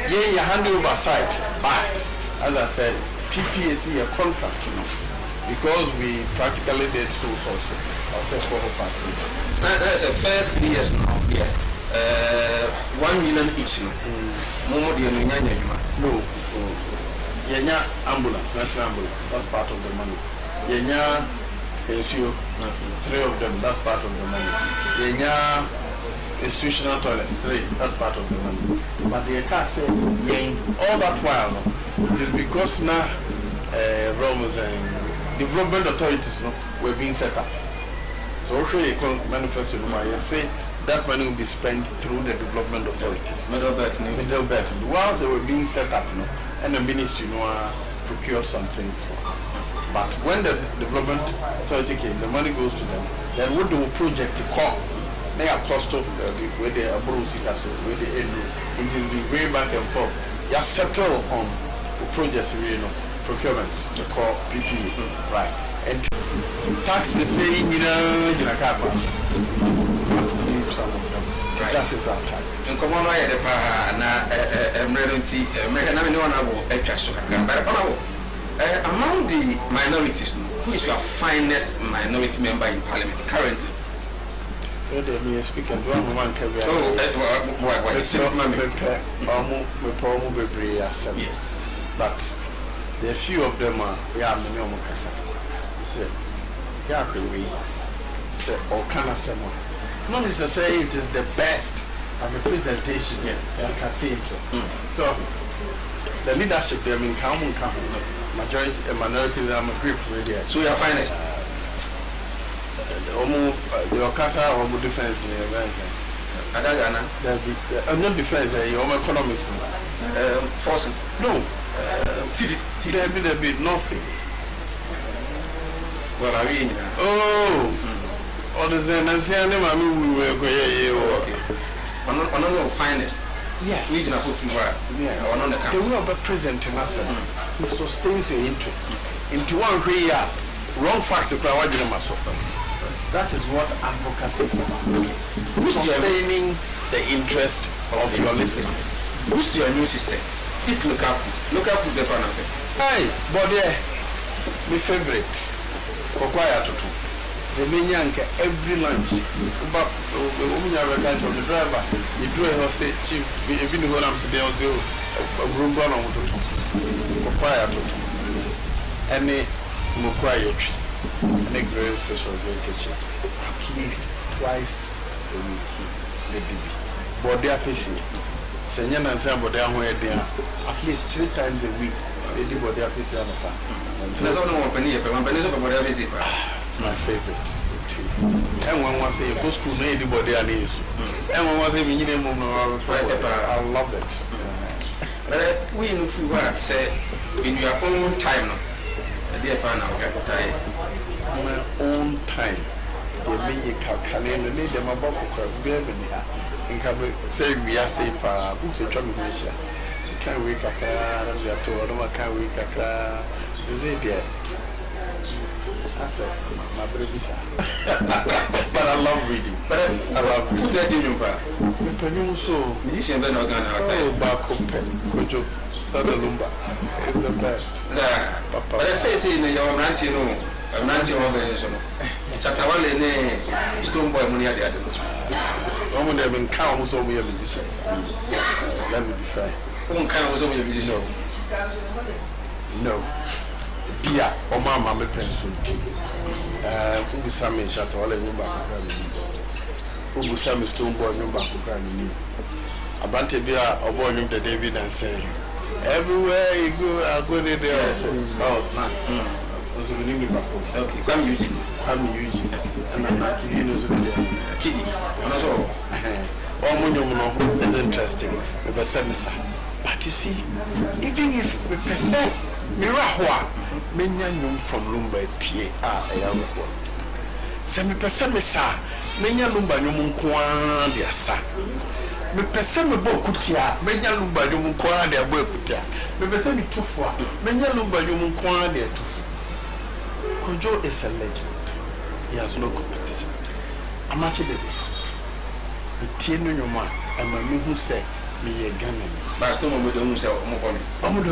You hand over site, but as I said, PPAC a contract because we practically did so also. I'll say 4 or 5.
That's the first 3 years now. Yeah. 1 million each.
No. Yenya ambulance, national ambulance. That's part of the money. Yenya NCO, 3 of them. That's part of the money. Yenya institutional toilets, 3. That's part of the money. But they can't say all that while. It is because now Romans and development authorities were being set up. So also manifesto I say that money will be spent through the development authorities. Middle belt. Whilst they were being set up, and the ministry procured some things for us. But when the development authority came, the money goes to them. Then what do we project to come? They are clustered where they are broadcast, where they end until we way back and forth. You settle on the projects, procurement, the call PPE, right? And taxes, you know, some of them. Right. That is our time.
And come on, the among the minorities, who is your finest minority member in parliament currently?
Yes. But there are few of them are not necessarily it is the best of the presentation So the leadership they mean majority and minority I'm a group really.
So you are finest.
The Okasa or defense in the event. I'm not defense, you're economics.
Forcing.
No. There be nothing.
Well, I mean,
all the Zen and Siani, we were going
on finest.
Yeah,
we did not put you where. Yeah, on the
camera. We are present in us. It sustains your interest. Into one way, wrong facts to crowd in a muscle. That is what advocacy is about. Sustaining the interest of your listeners.
Boost your immune system. Eat local food. Local food, the panel.
Hey, body, my favorite. Kokwaya tutu. The Minyanka every lunch. But we have a guy on the driver. You do a say, Chief, even when I'm today, I'll do a room run on tutu. Kokwaya tutu. Any Mukwaya tree. And a great special kitchen. At least twice a week. The DB. Body appreciate. Senya na nsa body ahụ eden at least 3 times a week. The body appreciate on the farm. It's my favorite. And one was a post school made the body and is. And one was a minimum. I love it.
But we know if you want say in your own time, dear fan,
my own time. They may calculate the need them about baby. And can say we are safe. Who's a trouble? Can't wake up. We are told I can't wake up. Is it yet? I said, my baby. But I love reading. I love reading. Who did you know? So, musician, then I'm going to back up. Kojo, Lumba is the best. But I say, you're ranting, I'm ranting organization. Chatawale, Stone Boy, Munia, the other. I'm going to have been counts over your musicians. Let me be fair. One count was over your musicians. No. Bia or Mamma me pencil tea. Ubusami shatter all a number of granny. Ubusami Stone Boy number of granny. Abante Bia or boy named David and say, everywhere you go, I'll go there also. Oh, it's nice. Okay, come using. And I'm not kidding you. Kiddie. All is interesting. But you see, even if we perceive Mirahua, many from Lumba T. Semi percemisa, many Lumba Yumunkwa, dear son. Me perceive Bokutia, many Lumba Yumunkwa, dear Bokutia. Me perceive Tufua, many Lumba Yumunkwa, dear Tufu. Kojo is a legend. He has no competition. I'm actually the teen in your mind, and my who say, me a gun. But still, we don't sell more. Only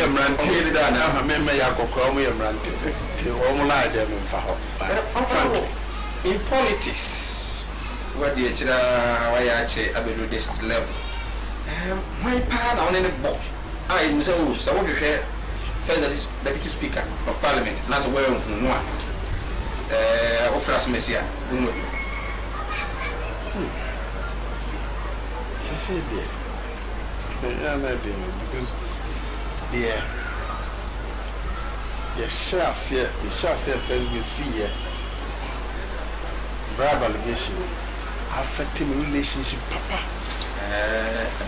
a man take it down. I remember Yakokomi and Ranted. All lie them in Faho. In politics, where the Wayache Abedu this level. My part on any book. I am so what you share. That is Deputy Speaker of Parliament, and that's a well known Ofras Messia. She said, because the shares here, first we see here, bribe allegation affecting relationship, Papa.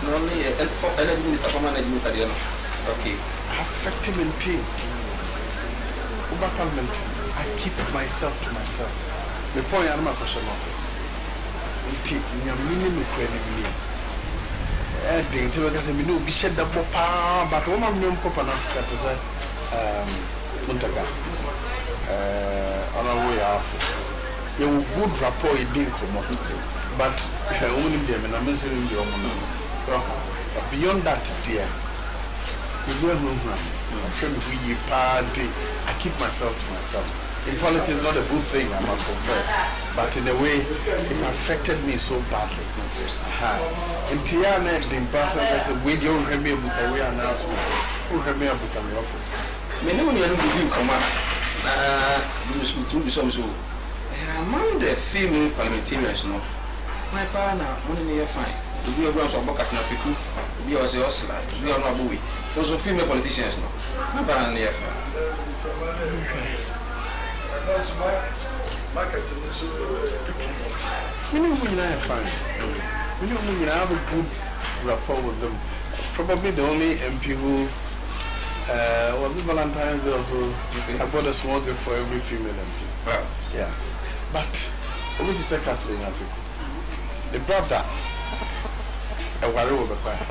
Normally, for any minister from an administration. Okay.
Affecting in things. Over Parliament, I keep myself to myself. The point I'm a question office. Until your minimum credibility. Things because we know be shed the papa, but woman no papa in Africa to say Muntaga. On our way off. You good rapport you didn't come up. But only them and I'm missing the woman. But beyond that, dear. I keep myself to myself. In politics, it's not a good thing, I must confess. But in a way, it affected me so badly. In Tiana, the person said, "We don't have me with a way announcement. Who have me up with some office?"
Many of you come up. Among the female parliamentarians, no, my partner, only near fine. We are going to walk at Nafiku, we are the Osla, we are not Bowie. Those are female politicians, no. My partner near fine.
You know, when I find, you know, when I have a good rapport with them, probably the only MP who Was it Valentine's Day also? I bought a small gift for every female MP.
Wow.
Yeah. But over the second in Africa, the brother, a worry over fire.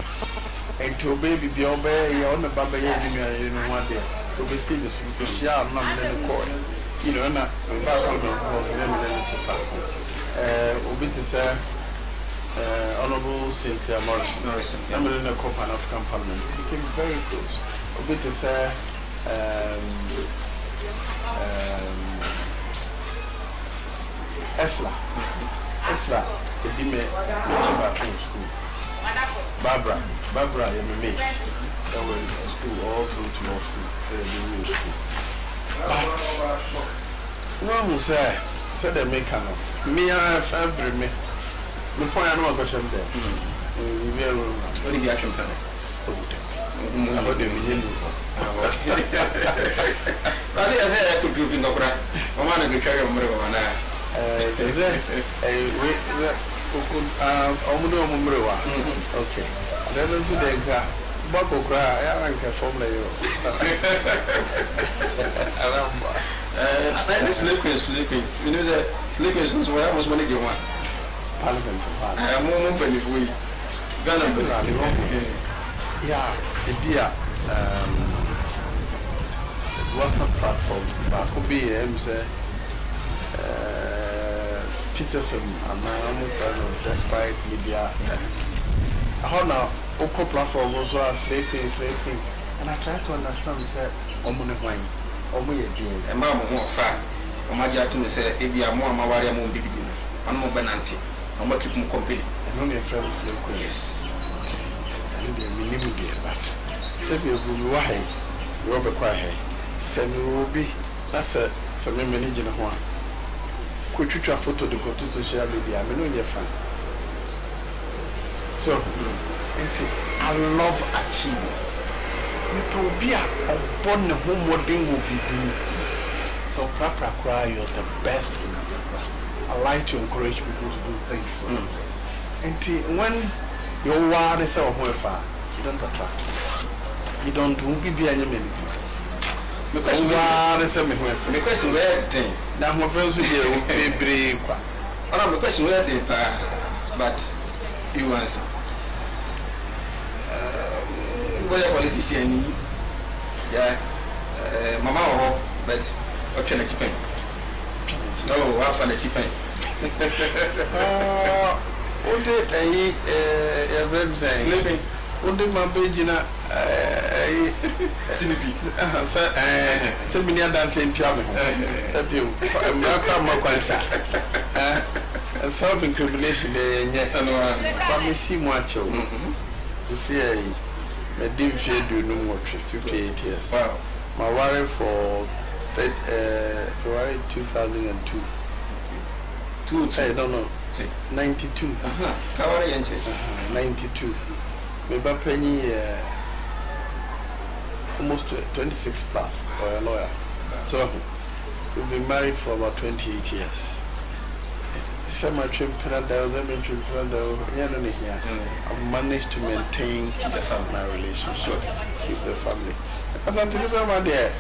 And to baby be obey on the Baba in one day. To be seen this because she are not in the court. You know, and I'm back on the fast. Obi to say, Honorable Cynthia Morrison, I'm in the Pan African Parliament. We became very close. Obi to say, Esla, the Dime Chiba school. Barbara, you're my mate. That were in school, all through to law school, school. But, one who said they make a me, I have every me. Before I know a question there. What did you actually plan? I heard you. I said I could do in the crack. I want to carry on. Is it okay. Then also the Bako cry, I don't care for me. Sleepings. You know the sleepings where I was when you want. Parliament. I am more open if we yeah, the beer WhatsApp platform, but be pizza film and I'm despite media. How now, Oko platform also are sleeping, and I try to understand, say, Omune wine, Omu again. And Mamma more fat. Omaja to say, if you are more Mawaria Moon Bibidin, and more Benanti, and more keep him company. And only a friend sleep, yes. And the minimum dear, but Sebi will why, Robert Quahe, Semi will be, that's a semi managing one. Could you try photo to go to social media? I mean, when you're fine. So, I love achievers. People be born homework will be doing. So, Prapra cry, you're the best. I like to encourage people to do things. And when your word is so far, you don't attract. You don't be any minute. Because we are the same because we are thing. Now, my friends will be brave. Oh, because we are the but you answer. What a politician, yeah, Mama, but what can I keep? No, I found a cheap pen. What did a red sleeping? What did my Bejina? So many dancing trouble. Self-incrimination, probably see much of to see a dim shade do no more 58 years. Wow. My worry for February 2002. I don't know. 92. 92. Maybe penny almost 26 plus or a lawyer. So we've been married for about 28 years. I managed to maintain my relationship with the family. As I'm telling you, my dear,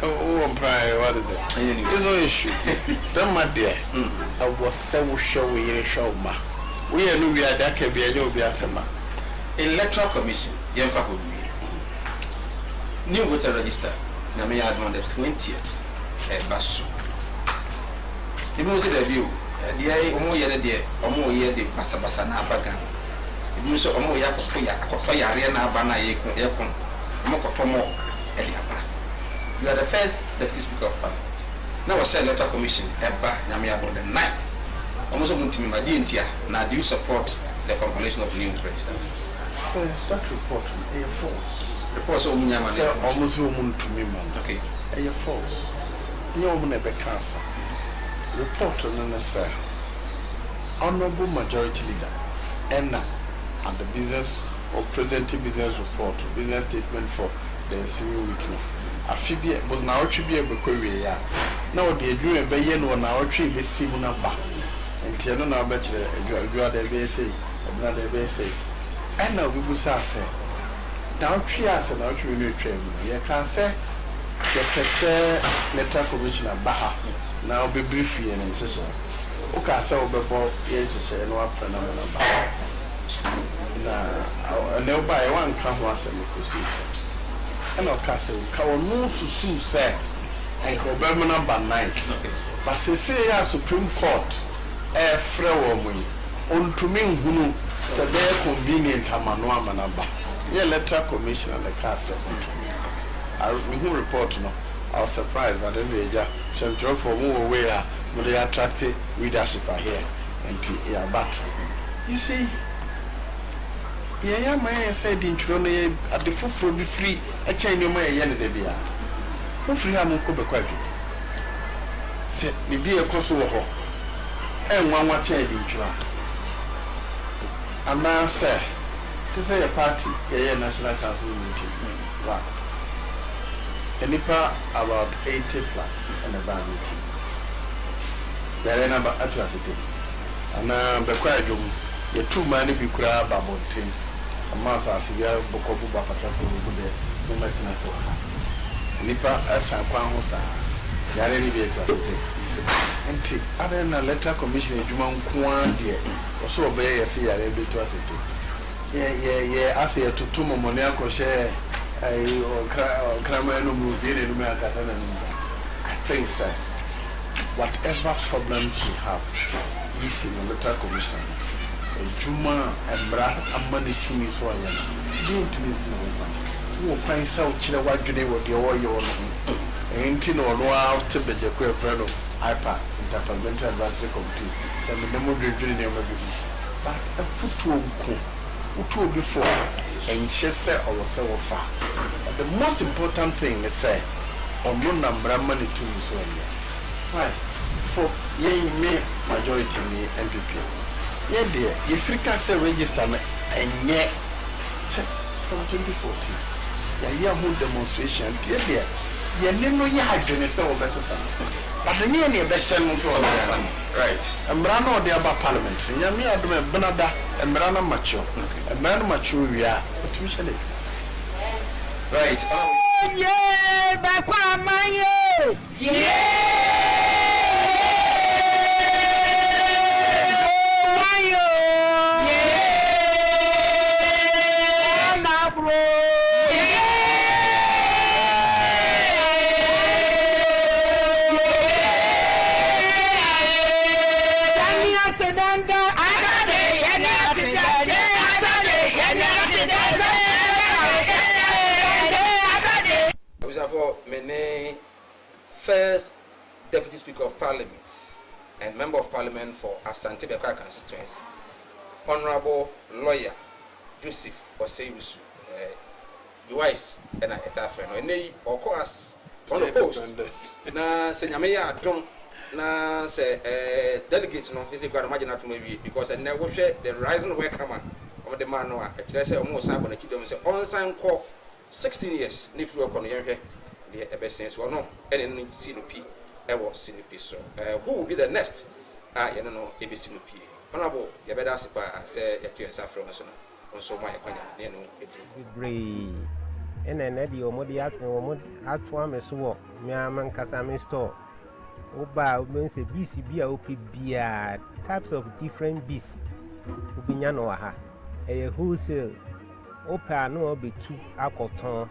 oh, prior, what is it? There's no issue. Then, my dear, I was so sure we show ma. We are we are that can be a new Biasama. Electoral Commission, Yemfa new voter register, Nami had on the 20th at Basu. You must see the view. The Omo Yede, Omo Yede, Basabasana Bagan. You must Omo Yakoya, Riana Bana Yakon, Mokotomo, Eliaba. You are the first Deputy Speaker of Parliament. Now, I said Electoral Commission, Eba, Nami on the 9th. Almost Muntimi Madintia. Now, do you support the compilation of new register? That report is false. Reports of Munyama almost woman to me, man. Okay. A false. No one ever cancer. Report on the sir. Honorable Majority Leader, Enna, and the business or presenting business report, business statement for the ensuing week. Afibia was now to be able to now the dream a bayan or now tree be similar back. And Tiana now bachelor, you are the BSA, another BSA. And now we will say, Now, Trias and out you train. You can say, the Pese letter commissioner Baha now be brief and incessant. Okay, so before yes, no phenomenon. Now, nobody one come once and you see. And of course, no Susu say, and Cobama number 9. But say, Supreme Court, a fraud on to me who said they're convenient Amanoa Manaba. Yeah, letter commissioner the castle. I report no. I was surprised, but then they just drove for more where they attracted readership here and yeah, but you see, yeah, my said in Toronto at the foot be free. A chain your way, Yan de Bia. No free, I'm going to quite it. Said, be a Kosovo and one chain in Toronto. And now, sir, this is a party, a national council meeting. Wow. And about 80 plus and a bad meeting. There are number atrocity. And now, the quadrum, the 2 money be crab about 10. A mass as you have Bokobu Bapatas over there, no maintenance of her. Nipa as a Quahosa, Yareni be atrocity. And other than a letter commission, Juman Kwan dear, or so obey a sea atrocity. Yeah, I say to Tumo Monaco share. I think, sir, whatever problems we have, is in the letter commission. Juma and Bra and money to me so I am. To me, who find so chill what you do with your ain't no out to be the queer friend of IPA, Interparliamentary Advisory Committee, send the memo dream never be. But a foot to before. And she said, "I was so far." But the most important thing is say, "On your number money to me so why? For ye me majority me MPP. Yeah, dear, you Africa say register me and yet check from 2014. Yeah, whole demonstration. Dear, you never had to say over but the near best right. And Brano de Abba Parliament. Yami Adme Benada and Brana Macho. And Man Macho, we are usually right. Oh, yeah, Bapa, my
First Deputy Speaker of Parliament and Member of Parliament for Asante Bekwa constituency, Honorable Lawyer Joseph Oseirusu, Joyce and a friend, and they of course on the post. Na Senyameya don't na say delegates no is equal imagine to maybe because I never share the rising welcome of the man no I say almost on the kidom say on sign call 16 years if you are on the ebessence or no any CNP ever CNP so who will be the next you know ABC honorable you better say you from so my you know
it and then the omodi me so me am kasa me store oba we say BCB OPB types of different bees obinya no ha e wholesale opa no be 2 akoton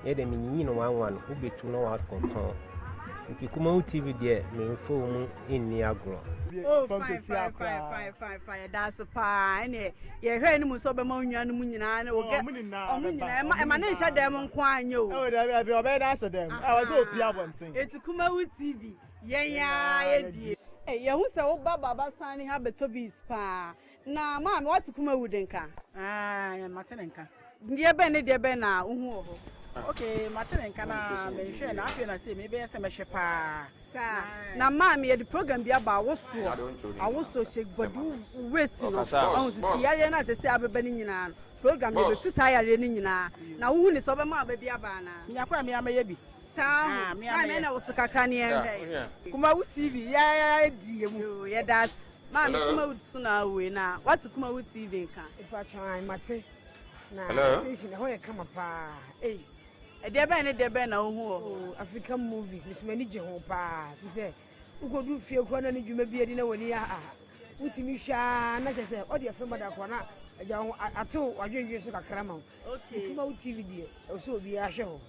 ye de minyi no 11 obetu no akoton nti Kumawu TV de me phone inni agro
fine that's pa ene ye hwe ni mu so be ma onwa no mu nyina na oge omu nyina e ma ne hye dem nko anyo
o da bi obe da hye dem I was opi abonten
eti Kumawu TV ye die ye hu se wo baba sani ha betobis pa na ma me what Kumawu denka
Martinenka
die be ne die be na uhu ho
okay Martinenka na me hwe na afia na say me be se me hwe pa
na mami the program bi aba awoso she bodu waste no on si yare na se abeba ni nyina program be tu sa yare ni nyina na wo ni so be ma ba bi aba na
nyakwa me ama ye bi
sa me na wo so kaka ne ehwe
Kumawu TV ya die mu
ye that mami Kumawu so na we na what Kumawu TV nka
ipa chan mate
Hello.
Station ho ye kama pa. Eh.
De ben na wo hu
African movies Miss Manage ho pa. Fi say ugodu fie kwa na ne dwuma bi edi na woni a. Utimi hwa na kese o de afema da kwa na aja ho ato wadwenwe so kakra ma.
Okay.
Kuma TV die o so obi a hwe ho.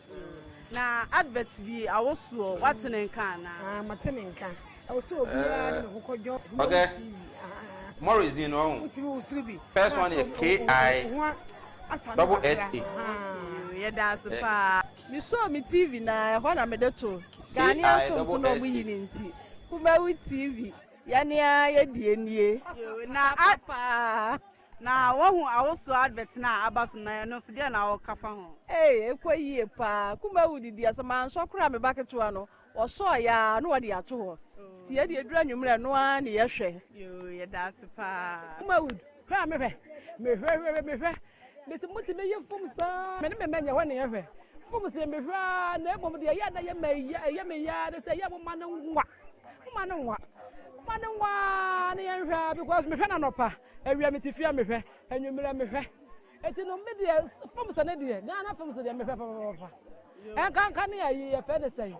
Na advert bi awoso watene nkan na.
Matene nkan. O so obi a ne kokodjo.
Okay. Morris din no.
Utimi usuru
First one is KI double SA.
Yeah, that's pa. Me saw me TV na ho na me de to. Ghanaian films no mu yini nti. Kumawu TV. Ya nia ye die nie. Na apa. Na wo hu awoso advert na abaso na no so de na wo kafa ho. Ekoyie pa. Kumawu didi asama nso kra me baketo no. Wo so ya no wo de ato ho. Ti ye de edura nwumre no a ne ye hwe. Yeah, that's pa.
Kumawu. Kra me hwe. Me hwe. Mesi muti me ye fum sa me ne menya ho ne ye hwe fum se me hwa na ebom de ya na ye me ya de se ye mo ma ne nwa ne ye hwa because me hwe na nopa awia me tifia me hwe anwumira me hwe eti no me de fum sa ne de na fum se de me hwe papa kan ne ya ye fe de say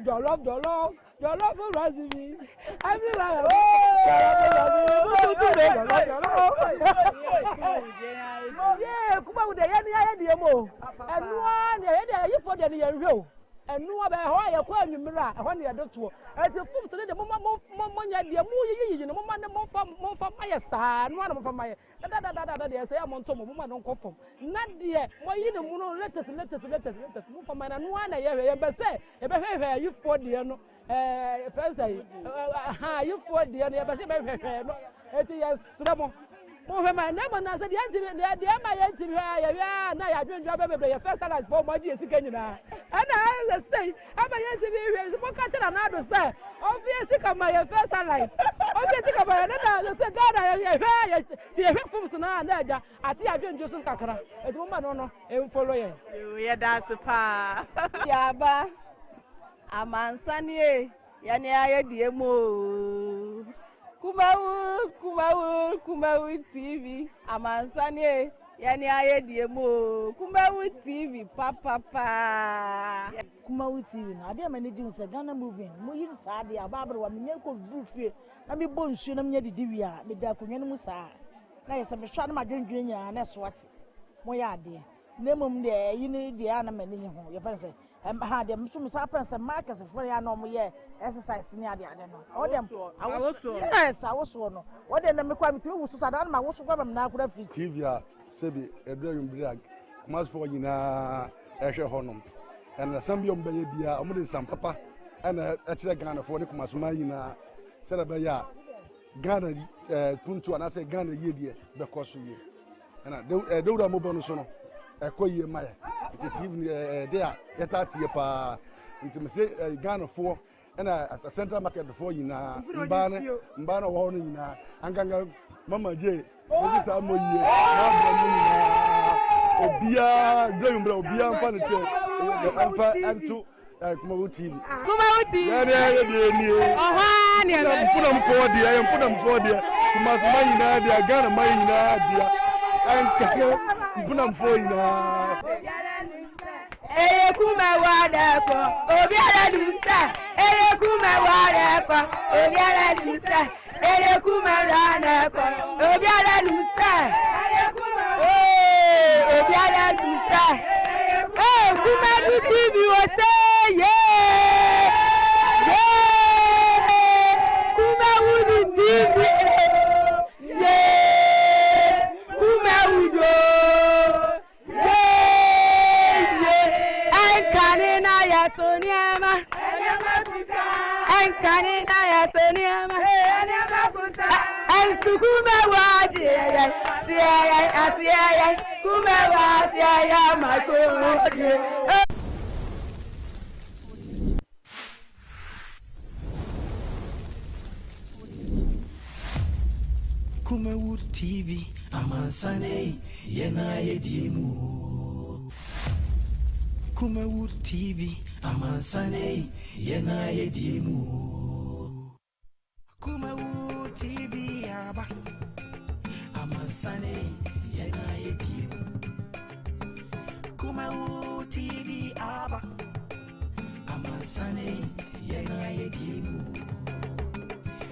Jollof Razimi. Everywhere. Yeah, kuma with the any mo. And one, you for the year. And no other how you call you mirror, when you are not to. As a fool, so the moment dear moo, you know, more from my son, one of my. They say I'm on some woman don't conform. Not dear, why you know, letters, move from my one a year, but say, if you for the no, first say, you for the but it is Sramo. Over my name, and I said, the my auntie, now I don't drop every first time I for my years again. And I say, I'm my auntie, what catching another say, obviously, my first light. Obviously, I said, God, I hear from Sana, I see I don't just Kakara, a woman on a follow you.
Yeah, that's a pa. Yaba, a man, Sunny, Yania, dear mo. Kumawu TV amansane yani aye die mo Kumawu TV papa
Kumawu TV na ade manage unse Ghana movie mo yiri sa ade ababere wa menye ko dufie na me bo nsuo na menye didi wi a me da konwa no mu sa na yesa me hwa na madwendwen nya na so ate mo ya ade na mum de yini de ana manenye ho ye fa se ha dem so me sa pense markets for ya no mo ye exercise ni ade no o dem yes awoso no o dem na me kwa mitimi wusu sada na ma wusu kwa me na akura fi
TV a sebi edwem brag kumas for nyina ehwe honom en na sam bi om beye bia om de sam papa ana akire Ghana for ne kumas ma nyina sele be ya Ghana kuntu ana se Ghana ye die be koso ye ana dewura mo bonu so no ekoyie maye TV de a yetatie pa nti se Ghana for na central market for yina mbana wo no yina anganga mama je sister moyi na bro obia dwembra obia mfa ne te mfa antu Kumawu TV ya de ni oha ne mpuna mfodi kumasuma yina de Ghana mai yina dia ankake mpuna mfodi na
Kumawu deko obiara dusa Kumawu deko obiara dusa Kumawu deko obiara dusa obiara dusa Kumawu TV wo say yeah Kumawu TV yeah Kumawu do Soniama Enkanina ya Soniama Ensukumewa siya kumewa siya makodi
Kumawu TV amansane yena yedimu Kumawu TV amansane yena yedimu Kumawu TV aba amansane yena yedimu Kumawu TV aba Amansane yena yedimu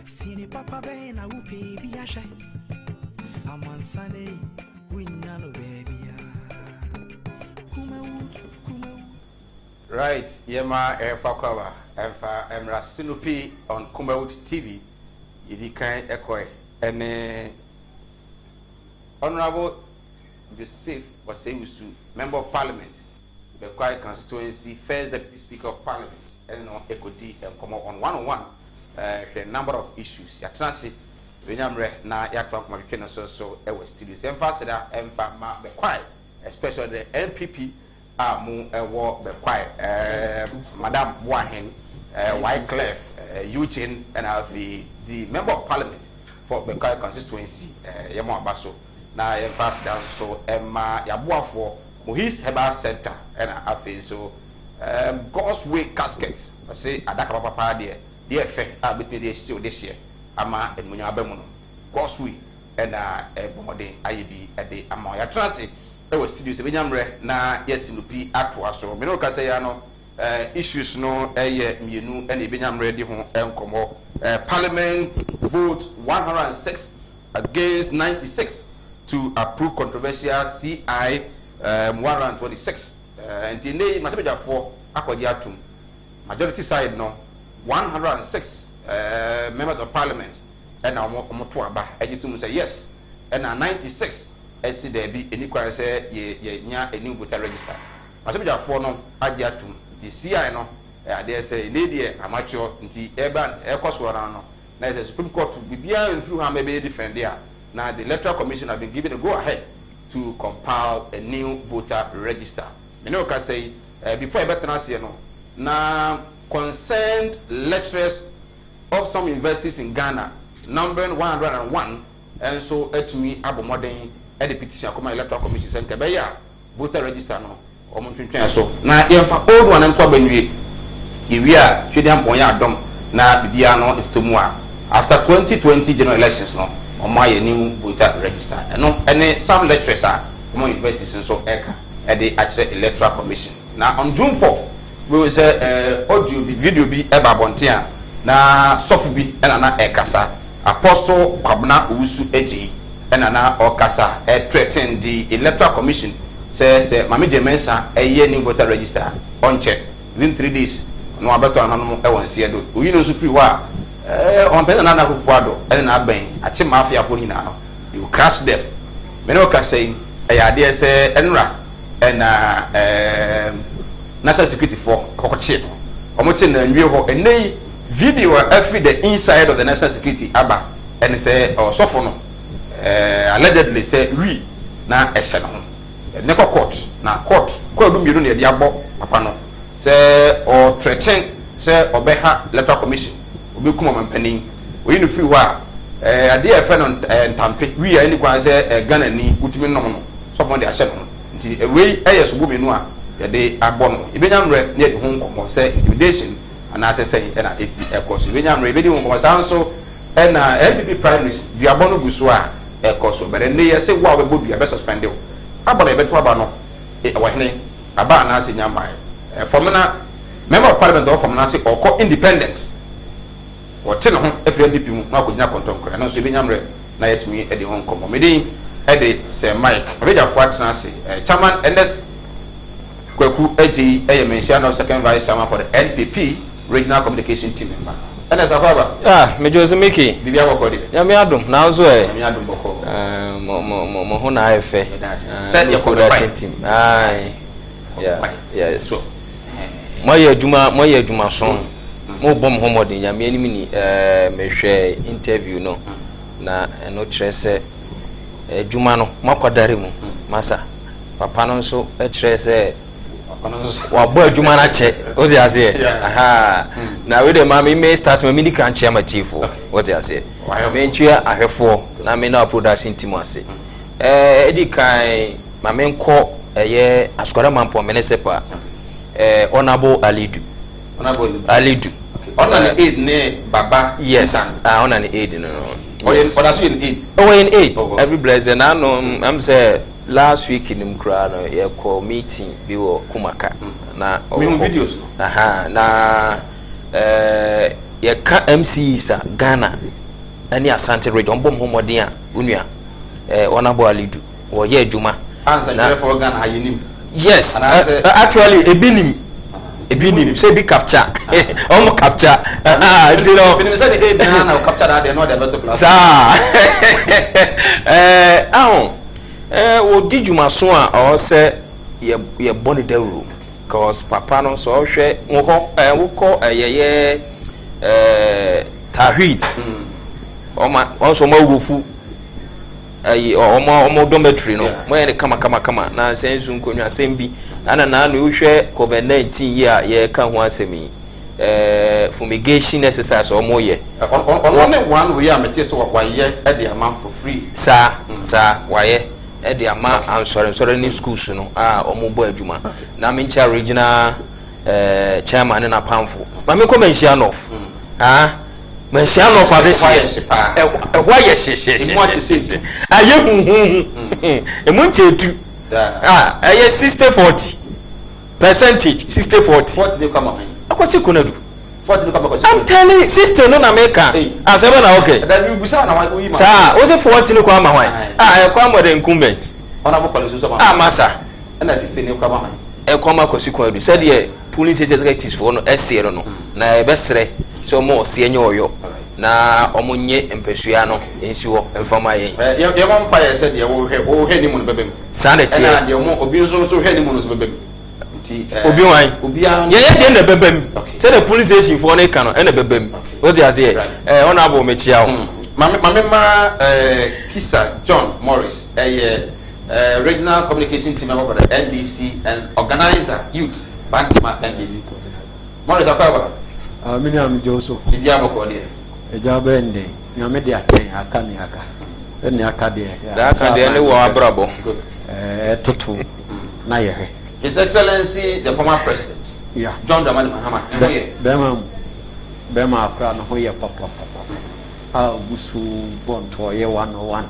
Sini papa bena upe biyashe Amansane winyano baby Kumawu
Right, Yema Fakwa Efa Emra Sinupi on Kumawu TV Yedikan Ekoi and Honorable Joseph Wasewusu, Member of Parliament, the Kwai constituency, first Deputy Speaker of Parliament, and on Ekodi and come on 101 the number of issues. Yatransi, Vinyamre, na Yatok Marikena so was studios. Emphasis Empa the Kwai, especially the NPP, Mu War the Kwai, Madame Wahen, Wycliffe, Eugene, and the Member of Parliament for the Kwai constituency, Yamo Basso. Na pass down so yabua for Mohis Herbal Center and afi so God's Way caskets I say adaka papa there effect between the still this year ama enmunya abemuno God's Way and bomode ayebi ede ama ya transit e was studios benyamre na yesinupi ato aso me no ka say ya no issues no mienu and benyamre di ho enkomo Parliament vote 106 against 96 to approve controversial CI 126. And today, for Akwadiatum, majority side no 106 members of parliament, and now Motuaba, Editum say yes, and now 96 and see there be any question say ye a new voter register. Masaja for no Adiatum, the CI no, there say lady amateur, the Eban, Ecoswarano, now the Supreme Court to be behind through how maybe defend there. Now, the Electoral Commission have been given a go-ahead to compile a new voter register. You know, can say before I better say no. Now, concerned lecturers of some universities in Ghana, numbering 101, and so to me, Abu Modern, the petition come Electoral Commission sent Kebeya voter register no. So now, if old one and Kwabeni, if we are Chidian Boya Dom, na Bibiano Tumwa after 2020 general elections no. On my new voter register. And no, and some lecturers are more universities and so at the actual Electoral Commission. Now on June 4th, we will say audio video be eba bontia na sofu bi na ekasa Apostle Kwabna Usu Eji na okasa threaten the Electoral Commission says Mami Jemensa new voter register on check within 3 days. No abeto ananom e won siedo. Oyi no so free wa on pena na kukwado ene na ben achi mafia for nyina no you crash them me no ka say ade say enra na national security for kokoche no omoche na nwie ho enei video every the inside of the national security aba and say sofo no allegedly say we na ehye no ne court na court ko do mienu na de abo papa no say or threaten say obeha Electoral Commission obi kuma mampanin oyi no free wa ade e fe no ntampe wi ani kwan se Ghana ni utumi nom no so mo de ahye no nti we eyeso bo menu a ye de abo no ebenyamre ne de ho nkomo se intimidation ana se say na esi ekoso ebenyamre ebedi ho nkomo sanso na MPP primaries du abo no guso a ekoso bere ne ye se wa we bodu e be suspend o abo na e beto aba no wa hene aba na se nyamba formula member of parliament of formula se oko independence wote no ho efre NDP mu na akogyina kontonkora na so ebenyamre na yetumi e de ho nkomo medin e de se Mike abejafo atena se chairman NS Kwaku Eji mention of second vice chairman for the NPP regional communication team member NS Afaba
me Jose Miki
bibia bokodi
ya me adum na zo
me adum boko
mo ho na efe
said your
communication team yes so moye adwuma so mo bom homodin ya me animi ni mehwe interview no na eno kire se adwuma no makodare mu masa papa no so kire se wa bo adwuma na che o ze ase aha na we de ma me start ma mini kan che ma chief o ze ase me ntua ahwefo na me na production team ase edi kai ma me nko eye askwara mampo menesepa Honorable Alidu
on an aid ne baba
yes on an aid no
yes. In aid
in aid every blessing I know I'm say last week in Mkrano, a call meeting, we were Kumaka. Na
videos.
Aha, na ya MCs Ghana, any Asante Red, on Bom Homodia, Unia, Honorable Alidu, or Ye Juma.
Answer for Ghana, you name.
Yes, actually, a binim, say be capture, almost capture. You know,
when you say the Ghana capture that, they know they're better plus.
What did you masua or say ye bonny devil? Cause Papa no so share, we call a Tahid. Also, more rufu. Omo dormitory no when kama na sense nkonwa asembi ana na no hwe COVID-19 ye ka ho asemi fumigation exercise omo ye
only one way am tell so waye e dey am for free
sa waye e dey am ansore ni schools no omo bo adwuma na mencha regional chairman na pamfo ma me come mention of Mention of this year. Why yes, aye emunche tu. Aye 60-40. Percentage 60-40.
What did you come on?
Akwasi kunadu.
What did you come on?
I'm telling you, sister no na America. Asebe na okay.
Then you bisa na why we.
Sir, o say 40 no kwa ma hwan. E kwa mo the incumbent.
Ona bo kwale so ma.
Masa.
Na sister no kwa ma hwan.
E kwa ma kwasi kunadu. Said the police executives for no SC no. Na e besre so mo se enye oyo na omunye empesua no ensi ho emfama ye
ye won pa ye said ye wo he ni mu no bebem
sanity
na de mo obi so he ni mu no so bebem nti
obi wan ye de na bebem say the police station for na kan no na bebem what you say on abo mechia ho
ma Kisa John Morris regional communication team member for the NDC and organizer youth Bantima NDC Morris akwa
Miniam Joso.
Idia Mokode.
Ejabende. Nyame de achen aka ni aka. Eni aka de.
Aka de ni wo abrabo.
Tutu na yehe.
His Excellency the former president.
Yeah.
John Dramani Mahama.
Bema akra no hoye papa. Busu bonto ye 101.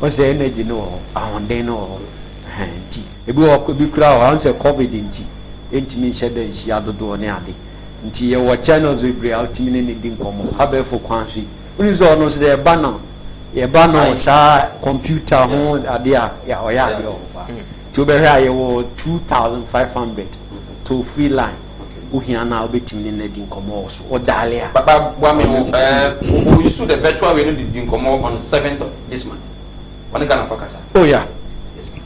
O se energy no ahonde no. Nti. Ebi wo bi kura o anse COVID nti. Entimi hyede nsi adodo ne ade. Nti ye wa channels we bring out mini ni din komo abefo kwanhwe uni zo no se de ba no sa computer ho ade a ya oya ade o ti obehwe aye wo 2500 to free line uhia na obetimi ni din komo so o dale a
baba bua me we use the virtual we no din komo on 7th of this month when Ghana focus
oh yeah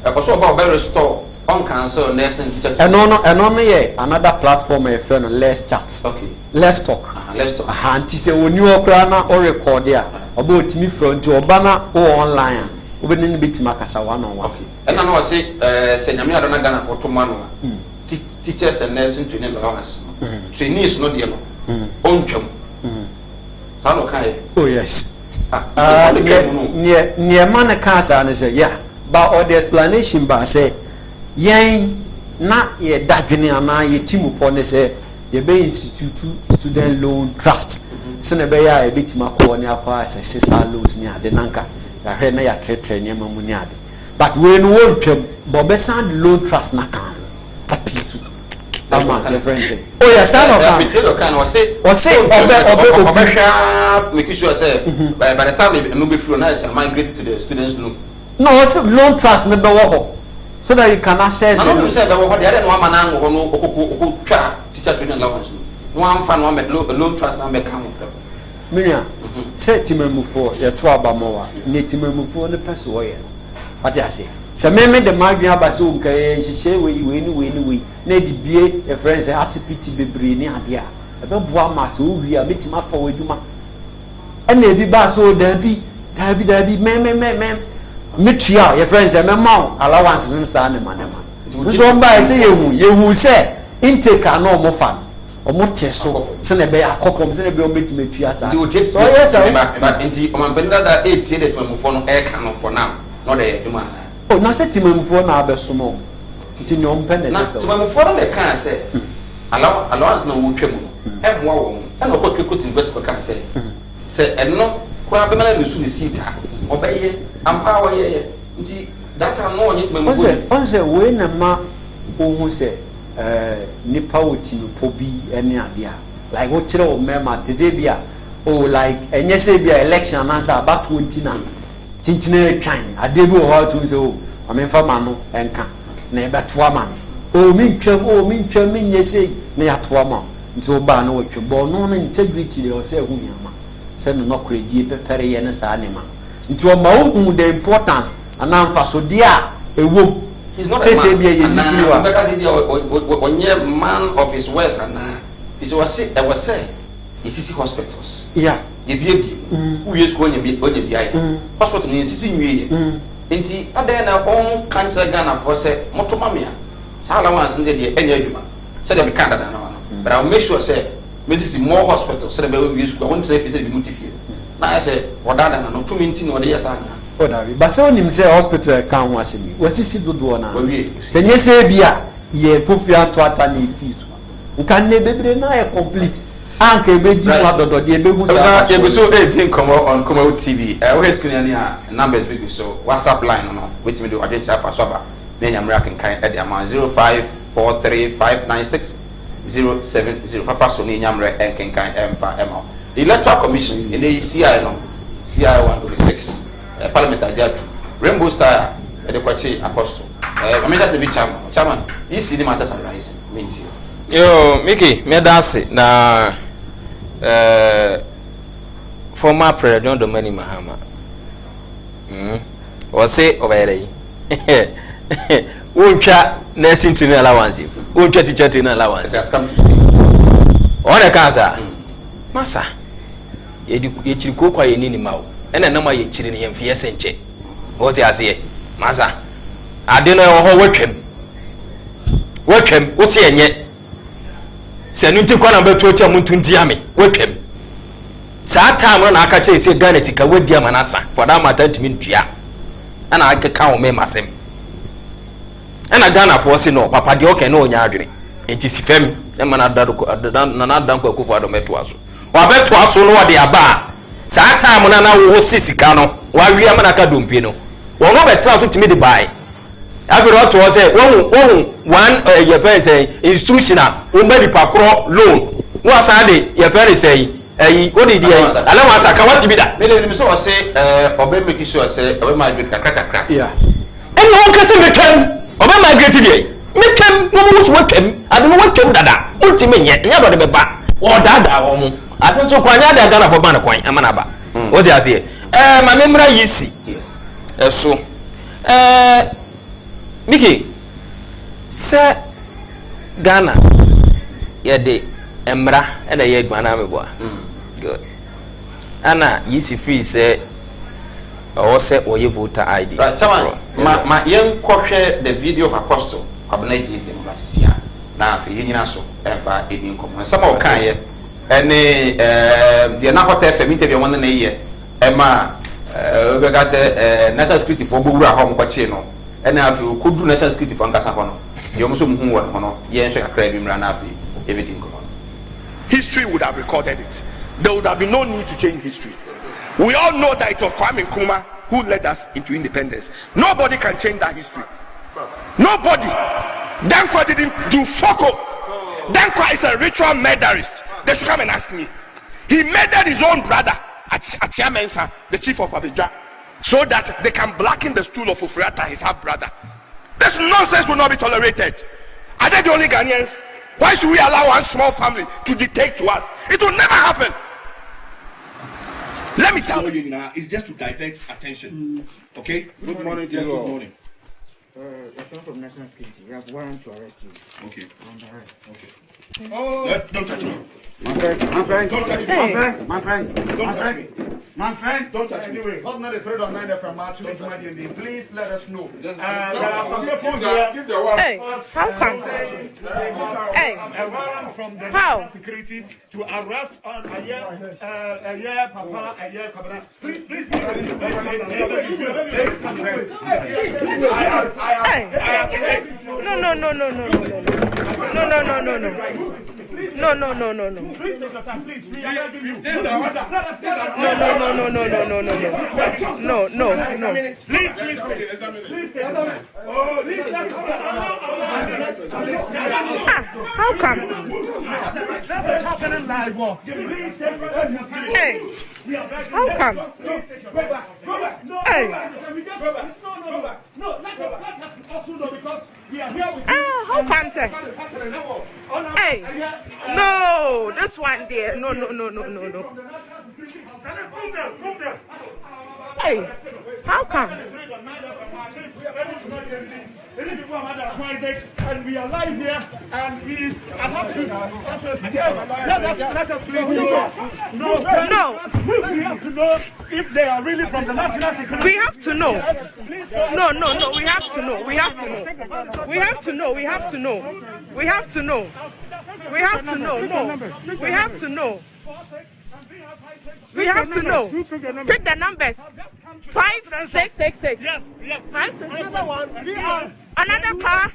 because about better restore on cancel next teacher
and no ye another platform e friend let's chat
okay
let's talk anti se woni okra na o record ya oba otimi front oba na o online obeni ni betima kasa one on one
okay and na no say se nyame adona Ghana for to manu teachers and nursing training allowance trainees no de no ontwam sa no kai
oh yes ne man cancer na say yeah but all the explanation ba say yen na ye dadwene ana ye timu po ne se ye be institute student loan trust se ne be ya e betima ko ne akwa sesa loans ni ade nanka ya hwe na ya tretre ne mamu ni ade but we no won twam bo be sand loan trust na kan tapisu ama the friend say oh yes I know
kan o say
obe
make sure say by the time no be free na say migrate to the students loan
no loan trust me be wo so that you can access
the loan. Say that what the other one man no okoko twa teacher training allowance no one fan one loan trust na make am problem
Miriam say timemufo ye to abamowa ne timemufo ne peso wo ye what you say se me de madwin abase o nkae hihye we na di bie e friends asipiti bebre ni ade a e be boa ma se o wi a metima fa waduma e na ebi ba so dabi me metua your friends and mama allowance nsa ne manema so mba say yehu say intake na omo fan omo teso se ne be akokom se ne be ometi metua sa
so
yes
nti omampenda da 8 de timemufo no e ka no for now no dey duma
oh na say timemufo na abesomo nti no mpende
na timemufo no ka say allowance na wo twam e moa wo e na okọ kekot invest ko ka say enno kwa be na ne su ne sita obeye ampa wo ye nti that are no need me
onse we na ma ohun se nipa wotini pobi ene ade a like what kire o mema tete bia oh like enye se bia election anansa about 29 chinchine twan ade bi o ha tun se o amemfa ma no enka na ebe to ama o mi ntwam mi nyese na ya to ama nti o ba na wotwe bo no na integrity le o se hu nyama se no nokredie pepere ye ne sa ne ma nti o ma hu the importance anamfa so dia ewom.
He's not a man of his words and it was say it's hospitals.
Yeah.
You be who is going to be hospital in Sicily. Inti ada na on cancer Ghana for say motomamia. Sala ones in the any said they be Canada now. But I'll make sure say Mrs. more hospitals so that we use one to say motive. Now I say what that no 2 minutes no dey asanya.
But so nim say hospital kan ho asemi wasisi dodo na senye say bia ye pofia to atani fees nkan ne bebre na ye complete anka ebe di wa dodo de ebe hu sa
ye be so 18 come on Kumawood TV we screen ya numbers big so WhatsApp line no which me do ade cha pa so ba na nyamra kan e de ama 0543596070 papa so ni nyamra en kan emfa ema electoral commission in the CI no CI 126 Parliament Ajatu, Rainbow Star, the Kwachi Apostle. I'm going to be chairman. You see the matters arising.
Yo, Mickey, me dance na former President Domini Mahama. Or say over there. Uncha nursing training allowance. Uncha teacher training allowance. On the cancer. Massa. You chiko kwa yenini mau. Ena nama ye chiri ni yemfie senche wote ase masa ade no ho watwem wote enye se nu nti kwa na beto tia muntu ndia me watwem saa time na aka che se Ghana sika wadi amanasa for that matter ntimi ntua ana akeka wo me masem ana Ghana for se no papa de oke na onya adwene enti sifem e mana na danko akufo ado meto aso wa beto aso no wode aba saa time na wo sisika no wa wi amana ka dompe no wo go betra so timi de bai after what was say one your friend say instructional o mari pakro loan wo asa de your friend say o de dia ala wa asa ka what bi da
me le so say obe make sure say obe migrate kakra
yeah
eni won kase mekem obe migrate de mekem no mo so wakem ade no wakem dada ultime nya do de beba o dada wo mu ade so kwanya da Ghana for ban kwan amana ba o de ase ma memra yisi eso Mickey se Ghana ye de emra e na ye gwana me boa good ana yisi free se o se o ye voter ID
right ma yen kohwe the video of Apostle Abnaji de Mbasia na afi yinyina so emfa edin komo some of kan ye ene de na hotel FM interview won na ye ema we ga say national security for gburu ahom kwachi no ena afi kodu national security for nkasa ho no ye omo so muhu won ho no ye nhwe kakra bi mra na afi everything komo
history would have recorded it. There would have been no need to change history. We all know that it was Kwame Nkrumah who led us into independence. Nobody can change that history. Nobody. Dankwa didn't do Foko. Dankwa is a ritual murderist. They should come and ask me. He murdered his own brother, Achia Mensah, the chief of Abidjan, so that they can blacken the stool of Ufriata, his half-brother. This nonsense will not be tolerated. Are they the only Ghanaians? Why should we allow one small family to dictate to us? It will never happen. Let me tell you now, it's just to divert attention. Okay? Good morning. Yes, good morning.
I come from National Security. We have warrant to arrest you.
Okay. Okay.
Oh.
Don't touch me.
My friend. Don't touch me.
My friend. Don't touch me.
My friend,
Don't touch me.
Anyway, hot not afraid of 9 from March 2020. Please let us know. There are some people here.
Hey, how come? Hey,
A warrant from the
How?
National Security to arrest on a year, Papa, a year, Kabra. Please,
Hey. No. No.
Please take your time, please. We are begging you. No. Please take your time. Oh,
How come?
That's happening live. Please take your time.
Hey, how come?
Go back.
Hey.
No, let us also know because we are here with
you. How come, sir? Hey, no, this one there. No. Hey, how come?
And we are live here, and we have to. Yes, let us please no. We have to know if they are really from the national security.
We have to know. No. We have to know. Pick the numbers. 5666.
Yes.
5611. Another car.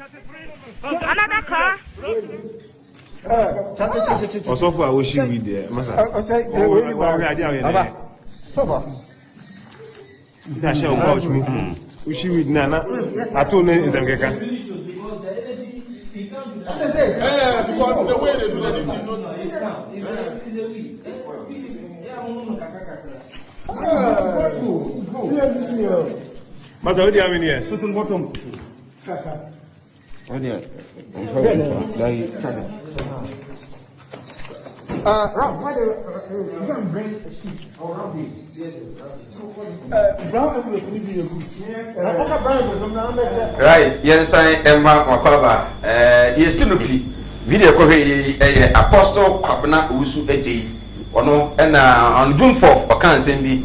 Also for wishing with the massa. Wishing with Nana. I told him is a because the way they do that is but how do you have in here? Certain bottom. Oh, dear.
Ralph, why do you don't bring a sheet or Ralph?
Right, yes, I am Makaba. Yes, Sinupi. Video Kohe, Apostle Kwabena Usu Eji. Ono, and on June 4th, or can't send me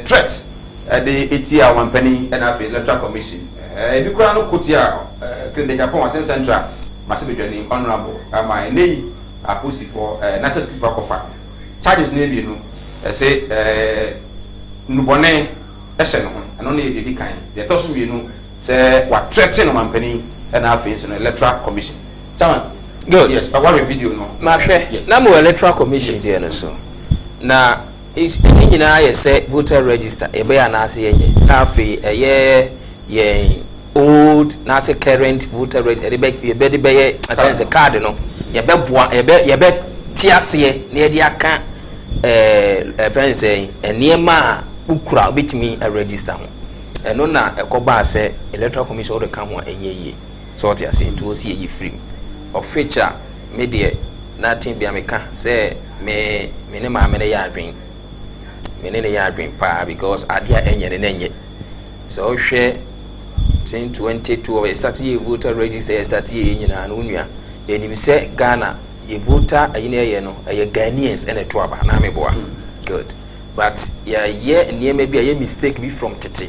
threats at the ATR 1 penny and a electoral commission. If you can't put your Japan Central, Massive Journey, Honorable, my name. A pussy for National Security Proper. Charges name you know, say Nubone, Essen, and only the kind. The Tossum you know, say what threatening on penny and half inch an electoral commission. John, good, yes, I want a video no.
Mashe, Namu electoral commission there so. Now, is any I say voter register, a bear nasi, half a year, old, nasi current voter register, a better bay, a cardinal. Yebe tiasie na yedi aka friend say eniema ukura obetimi register ho eno na ekoba se electoral commission o de ka ho enyeye so tiasie nto osi eyi free of feature media na tin bia meka say me ne ma me ne ya adwen pa because adia enye ne nenye so hwe tin 22 of start ye voter register start ye nyina na onua enim se Ghana ye voter ayine no aye Ghanaians ene to aba na meboa good but ye niema bia ye mistake be from tete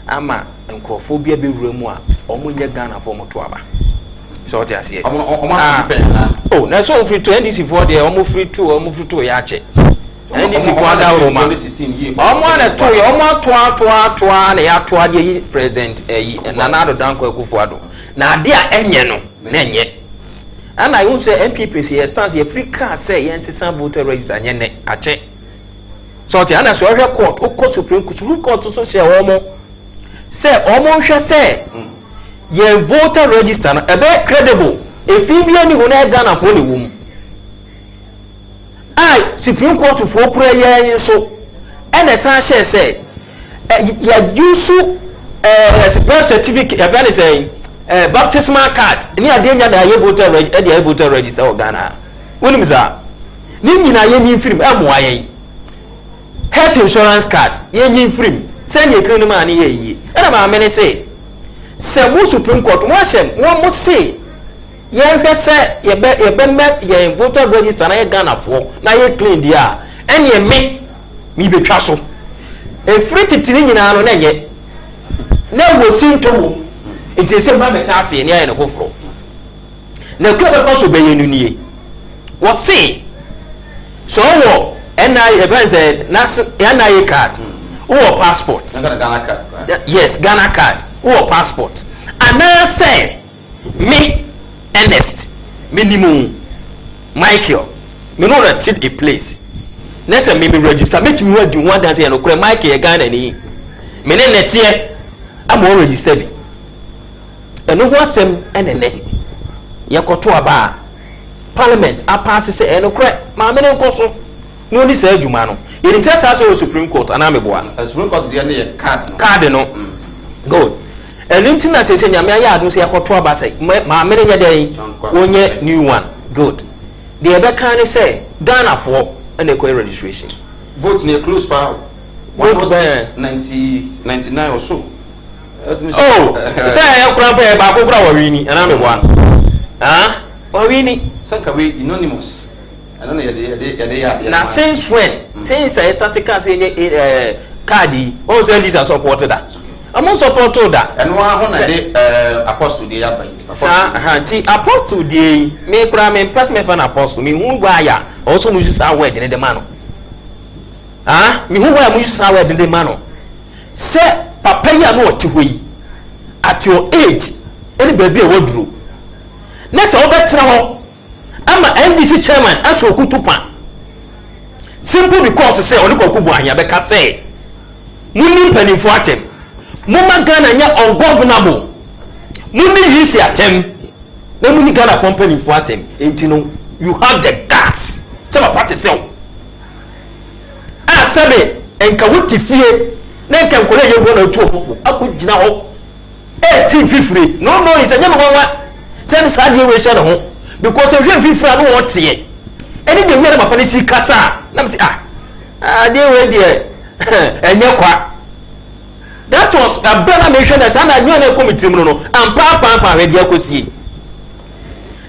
ama enkrofobia be wuramu a omunye Ghana for mo to aba so what you say oh na so free to NDC for there omo free to ya che NDC for da Roma omo na to ye omo to na ya to ade president Nana Addo Dankwa Akufo-Addo na ade a enye no na enye. And I won't say MPP here stands here free car say yes voter register nyene ache. So the ana so court o Supreme Court so say omo hwe say ye voter register no e be credible e fi bia ni hona Ghana for le wom. I Supreme Court for pray ye so and the san share say ya use birth certificate e be say baptismal card ni adenya da ye voter register o Ghana wonim za ni nyina ye nyin film amoaye health insurance card ye nyin film send ye kran ma ni ye yi na ma me say mu Supreme Court mo hyem wo mo say ye hwe say ye be ye voter register na ye Ghana fo na ye clean dia ene me mi betwa so e free titiri nyina no na ye na wo sintomo it is a man as in the Hofro. Now, club also be in what say? So, NIA NIA card or passport.
Ghana card.
Yes, Ghana card or passport. And now say, me, Ernest, minimum. Michael me no rented a place na say me register me tumi wadi one dance no kure Michael Ghana ni me ne netie am o register bi eno ho asem enene yekoto aba parliament apase say eno kure ma me ne nkoso no ni say adwuma no yenim say say Supreme Court ana me boa
Supreme Court dey na
card no good enti na say nyame aya adu say yekoto aba say ma me ne nya den wonye new one good the ebe kan say Ghana for and a registration
vote near close for 99 or so.
Say I grandpa ba ko kura wawini ana me bua wawini
sanka we anonymous I don't know
na since when since I started say card all say this support that I'm support that
and one na dey apostle dey abai
ti apostle dey me kura me pass me fan apostle me hu gba ya also mu use our word in the man me hu gba mu use our word in the man say papa ya no oti hoyi at your age any baby e woduro na say obetra ho ama NDC chairman aso kutupa simple because say oni kokubu anya be ka say muni panifo atem mama Ghana nya ungovernable muni hisi atem na muni Ghana company for atem enti no you have the gas say my party say asabe enka wuti fie na enka nkole ye go na tu ofofo akugina ho 1850 no is anya mwa say this hard we share ho because if you feel no what tie any dey mere mafani si kasa na me say dey we dey enye kwa. That was a better mention that Sana Union Committee no and papa ready akosie.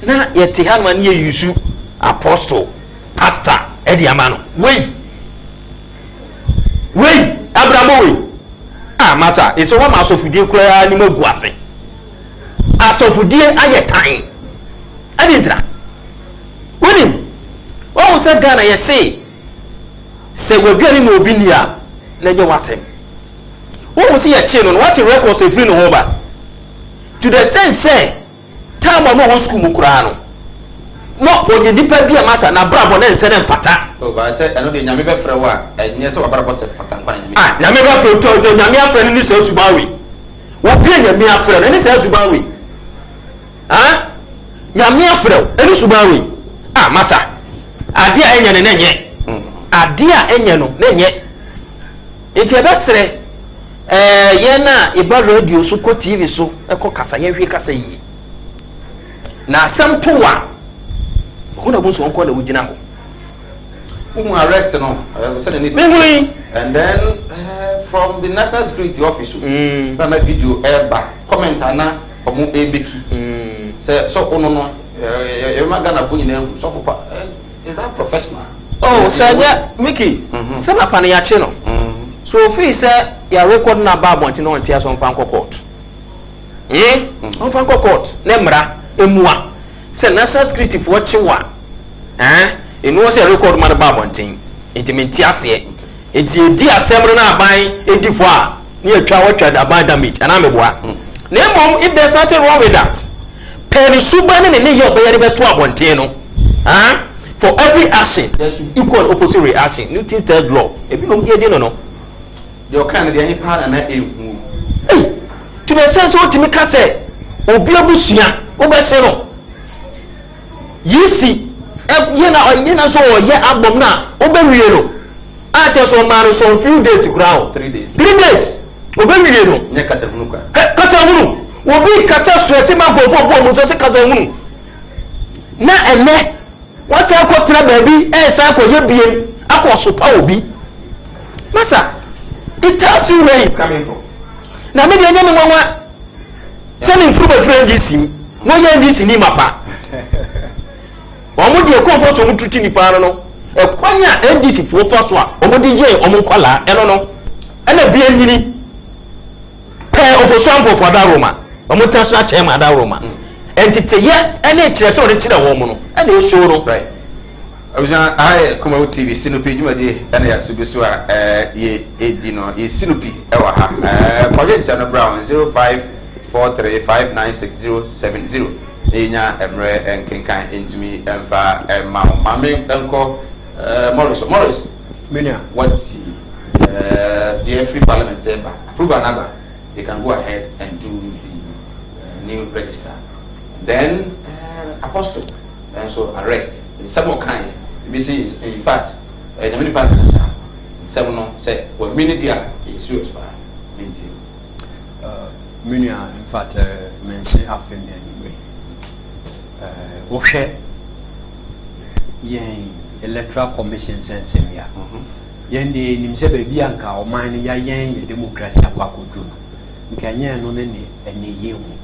Na yete hanwan ye yusu apostle pastor edi amano. Wey Abraham wey. Masa eso wa masofudie kura ni magu ase. Asofudie ayetan. Adintra. Wonim. O se Ghana ye se wadua ni no obi ni a na nye wasem. What was he a chain on what records a free no over? To the sense say, time on no school mukurano. No, when you depend be a master na brabo na send them fata.
Oh, but I said I know the Yamiba Frewa and yes, so about fata.
Yamiba Frewa, the Yamia friend in this Subawi. What be a Yamia friend and it's a Subawi? Yamia friend, any Subawi. Massa. Adia enya nenye. Adia enya no nenye. It's a best say. Yena iba radio so ko TV so eko kasa ye hwe kasa yi na asem towa ho na bunso onko na wugina ho
arrest no and then from the National Security Office na video eba comment ana omo ebeki so ono no e magana ko nyina hu so papa is that professional
sanya Mickey sama pana ya che no so fi say ya record na ba bonti no ntia so mfa court mfa court na mra emua say National Security for chiwa enu say record man ba bonti intimenti ase edi assembly na aban edi fo a na atwa watwa da ban damage ana meboa na mom if there's nothing wrong with that pen suba ne ye obeyere beto abonti no for every action there's equal opposite reaction Newton's third law ebi no die no
your kind of any part and
to the sense what me ka say obi abusua obese no yisi ye na so ye abom na obewie no a che so maro so few days ground
3
days obewie no
nya kasa hunu kwa
kasa hunu obi kasa sweti ma popo mo so kasa hunu na ene wasa akotra baabi sa akoye biem akoso pa obi masa it tells you where it's coming from. Na me dey nyame nwanwa sending from a friend this no ye this ni mapa. Omo dey comfort omo tuti ni pa no. E kwanya NDC fo fa so a omo dey ye omo kwala eno no. E na bia nyini. Pair of sample for that Roma. Omo transfer chairman that Roma. Entity ye ene kire to de kire wo mo no. E na e show no.
Right. Abuja Kumawu TV Sinupi jumadi ana ya subiso a ye edi no ye Sinupi ewa ha kwaje Jana Brown 0543596070 enya emre enkenkan entimi emfa mame enko Morris
Minia
what the free parliament chamber approve another they can go ahead and do the new register then apostle and so arrest some more kind we see is in fact the many parties some no say well media is serious by
Minia in fact mense afen anyway wohwe yen electoral commission sense ya yen de nimse ba bi anka o man ya yen democracy akwakodu no nka yen no ne ene yewu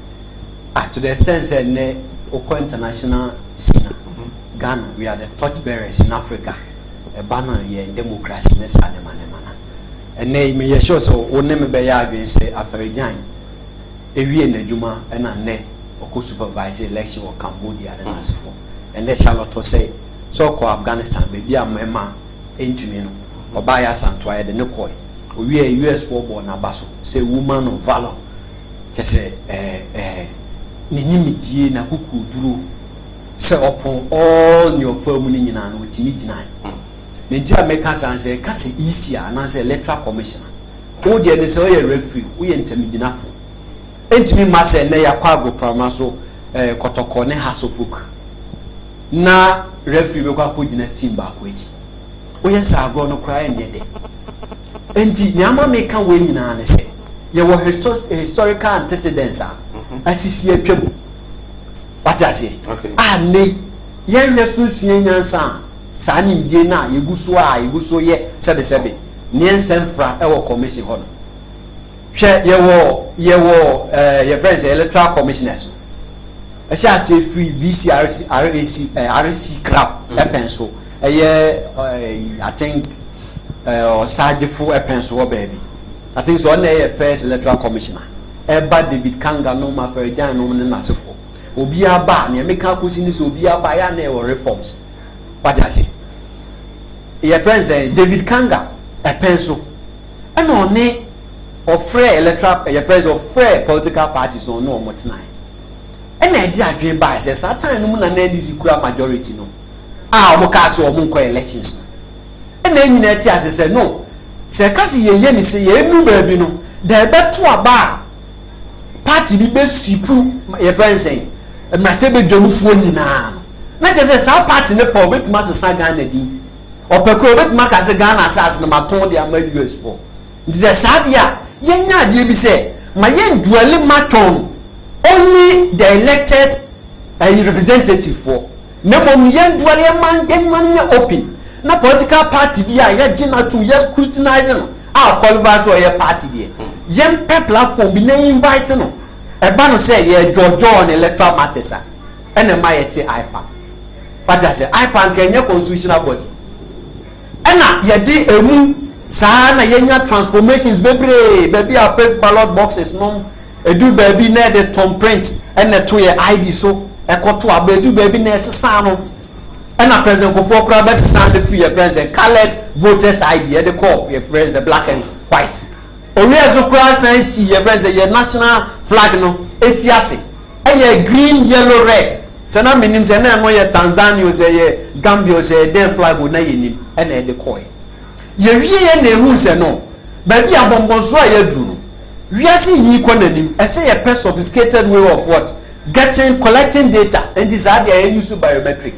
to the extent say ne oko international scene Ghana we are the torch bearers in Africa e bana yen democracy ne sa ne mana ene me ye sure so wonne me be ya adwen say aferijan ewie na djuma e na ne oko supervise election of Cambodia and asfo and Charlotte say so ko Afghanistan baby amema entumi no oba ya santo aye de ne koy owie US war born na baso say woman of valor kese ni nyimitie na kuku duro say upon all your family nyina no timi gina ne dia American say kase easier na say electoral commissioner o de say o ye referee o ye ntamigina fo entimi ma say ne yakwa agro prama so kotoko ne hasofuk na referee be kwa ko gina team ba ko echi o ye sa agro no kra enye de enti ni ama me kan we nyina ne say ye wo historical antecedents asisi atwam what you say ne ye resunsuye nyansa sa nimdie na yeguso ye sebe ne nsɛmfra ɛwɔ commission hɔ no hwɛ ye friends electoral commissioners ɛhyɛ ase free VCRC RC crap ɛpenso ɛyɛ I think osagefo ɛpenso wɔ baabi I think so na ɛyɛ first electoral commissioner ɛba David Kanga no ma fɛrɛgyan no ne nasefo obi aba ne meka kosi ni so obi aba ya na ɛwɔ reforms what you say your friends David Kanga ɛpenso ɛna ɔne ɔfrɛ electoral your friends ɔfrɛ political parties no no ɔmo tena ɛna ɛdi adwen ba ɛsɛ saa time no mu na NDC kura majority no ɔmo ka so ɔmo nkɔ elections ɛna enyina ti ase sɛ no sɛ kasi yeye ni sɛ yeye nu baabi no da ɛbɛto aba party bi be sipu your friends mmarahyɛ be dwamufuo nyinaa na kyerɛ sɛ saa party ne pa obetuma sesa Ghana din ɔpɛkura obetuma ka sɛ Ghana asase no maton de ama US for nti sɛ saa deɛ a yɛnya adeɛ bi sɛ ma yɛnduale matɔn only the elected representative for na mmom yɛnduale yɛman nyɛ open na political party bi a yɛgye na to yɛ scrutinizing a qualify so ɔyɛ party deɛ yɛmpɛ platform bi na invite no ɛba no sɛ yɛ dɔdɔ on electoral matters a ɛna ma yɛte IPAC but I say IPAC nkɛnyɛ constitutional body ɛna yɛde emu saa na yɛnya transformations bebree baabi a pɛ ballot boxes no edu baabi na yɛde tom print ɛna to yɛ ID so ɛkɔto aba edu baabi na yɛsesa no ɛna president Kofoɔ kora bɛsesa no free yɛ president colored voters ID yɛde kɔ yɛ president black and white owie so kora san si yɛ president yɛ national flag no eti ase ɛyɛ green yellow red sɛ na menim sɛ na ɛno yɛ Tanzania o sɛ yɛ Gambia o sɛ den flag o na yɛ nim ɛna ɛde kɔɛ yɛwie yɛ na ehu sɛ no baabi abɔnbɔnso a yɛduru no wiase yi kɔ n'anim ɛsɛ yɛ pɛ sophisticated way of what collecting data and this are they use biometric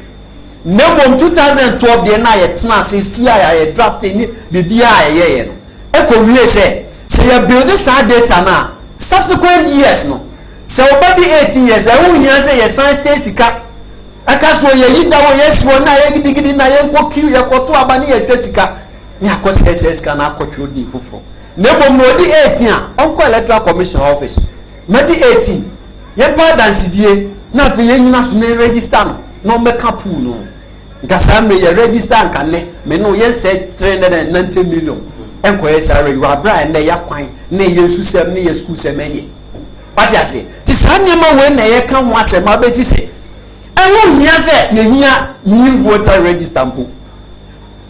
na mmom 2012 deɛ na yɛtena ase si a yɛ draft ni bibia a yɛyɛ no ɛkɔ wie sɛ yɛ build saa data na subsequent years no sɛ obadi 18 years ɛwo hia sɛ yɛ san sɛ sika aka so yɛ yida wo yɛ siwo na yɛ gidigidi na yɛ nkɔ kiu yɛ kɔto aba ne yɛ twa sika ne akɔ sɛ sika na akɔtwe odi foforo na mmom no odi 18 a ɔnkɔ electoral commission office medi 18 yɛ pa dansidie na afei yɛ nyina so na register no na ɔmbɛka pool no nka saa mmerɛ yɛ register nka ne me no yɛnsɛ 390 million ɛnkɔ yɛ saa rɛ yɛ abra ɛnɛ yɛ kwan na yɛ nsu sɛm ne yɛ school sɛm ɛnyɛ wate ase ti saa nneɛma wei na yɛka ho asɛm abɛsi sɛ ɛho hia sɛ yɛhia new voter register mpo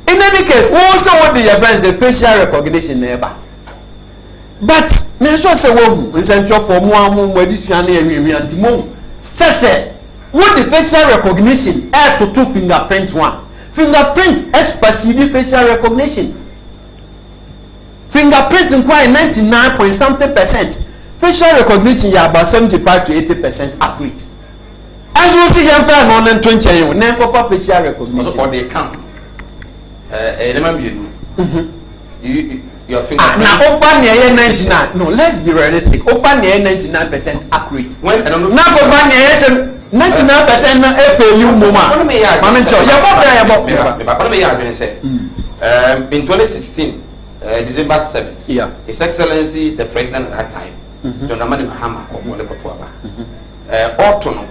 in any case wɔn sɛ wɔde yɛ brand sɛ facial recognition na ɛba but me nso sɛ wɔhu nsɛntwɛfoɔ mu amu mu adisua ne ɛhwehwɛ nti mo sɛ what the facial recognition add to two fingerprint one. Fingerprint supersede facial recognition. Fingerprint inquire 99 point something percent. Facial recognition is about 75 to 80% accurate. As you see, young people on 20 years, never for facial recognition.
Or they come. Your fingerprint.
Now, over near 99. No, let's be realistic. Over near 99% accurate.
When I don't know.
Now, over near 99% FAU moment.
In 2016, December 7th, His Excellency the President at that time, John Dramani Mahama of Wole Kotuaba, Autumn,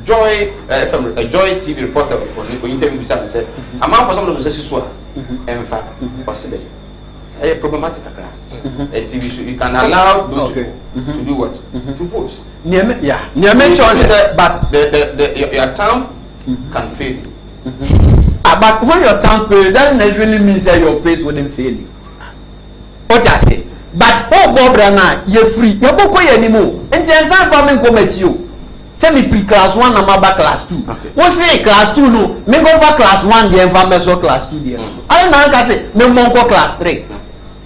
Joy from a Joy TV reporter for interview with said, a man for some of the Siswa, and fact, possibly a problematic TV you can allow those people to do what? To vote.
Yeah, but
your town can fail you.
But when your town fails, doesn't necessarily mean that your face wouldn't fail you. What I say? But Bob Brana, you're free. You're not going anymore. And there's some farming come at you. Semi free class 1 and back class 2. What's say class 2 no? Me go back class 1 the farmers or class 2 there. I know I say me go class 3.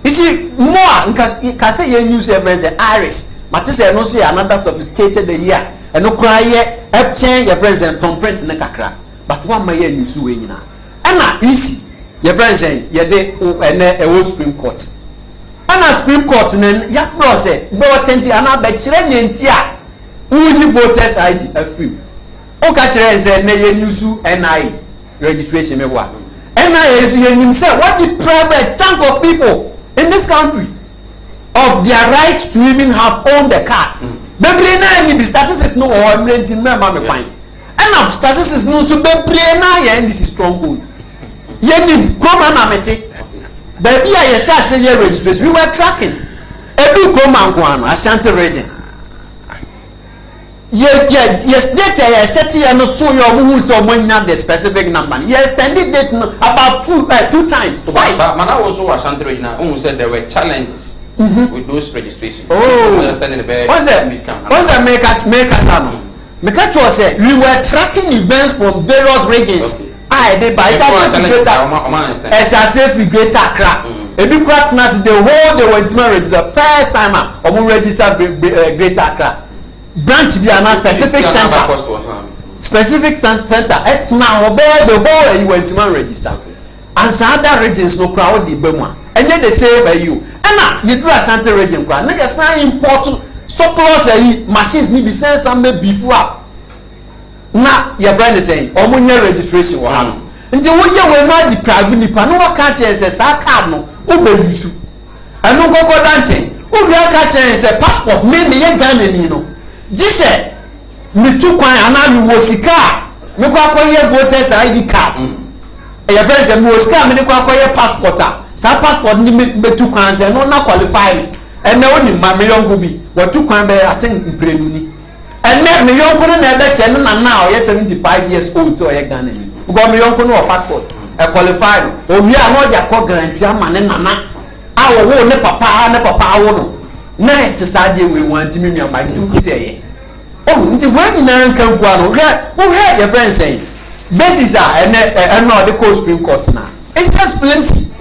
You see more can say you use every iris. Matisse no say another sophisticated the year. And no cry yet help change your present from prince in the kakra. But one may you sue in now. And not easy. Your present your day and a Supreme Court. And a Supreme Court then ya process but 20 and I bet you who voters ID a few. Okachire say na ye nusu NI registration me wa. NI is himself what the private chunk of people in this country of their right to even have owned the card. Bebre na ni the statistics no or renting na ma me fine. And now statistics no so bebre na ye this is stronghold. Ye ni Kroma na mete. Baby I say ye registration we were tracking. Edu Kroma nko Ashanti region. Yes, data yes set here no so your who so when the specific number. Yes, extended date about two times twice.
But man also Ashanti region who said there were challenges with those registrations.
Oh, what's that make us know? Make us say we were tracking events from various regions. I did by greater Accra. Ebi kwat na the whole they went to register first time omo register greater Accra. Branch be a specific center it's now obey the whole you went to register and some other regions no crowd the bema and yet they say by you and now you do Ashanti region crowd na just sign import surplus machines need be send some before na your brand is saying omunye registration wa ha nti wo ye we na deprive nipa no waka chance say card no obeyisu anu gogo danche wo bi aka chance say passport me ye Ghana ni no Jise me tu kwan ana mi wo sika me kwa akoye voters ID card e ya friends me wo sika me kwa akoye passport sa passport ni me tu kwan se no na qualify me ene oni ma me yongo bi wo tu kwan be atin imprenu ni ene me yongo no na be che no na o ye 75 years old to ye Ghana ni go me yongo no passport e qualify o wi a no ja ko guarantee ama ne nana a wo ne papa wo no na it sadie we want me nua ma du say oh nti when na nkan fu ano wo he your friend say basis and no the court Supreme Court now it's just plenty.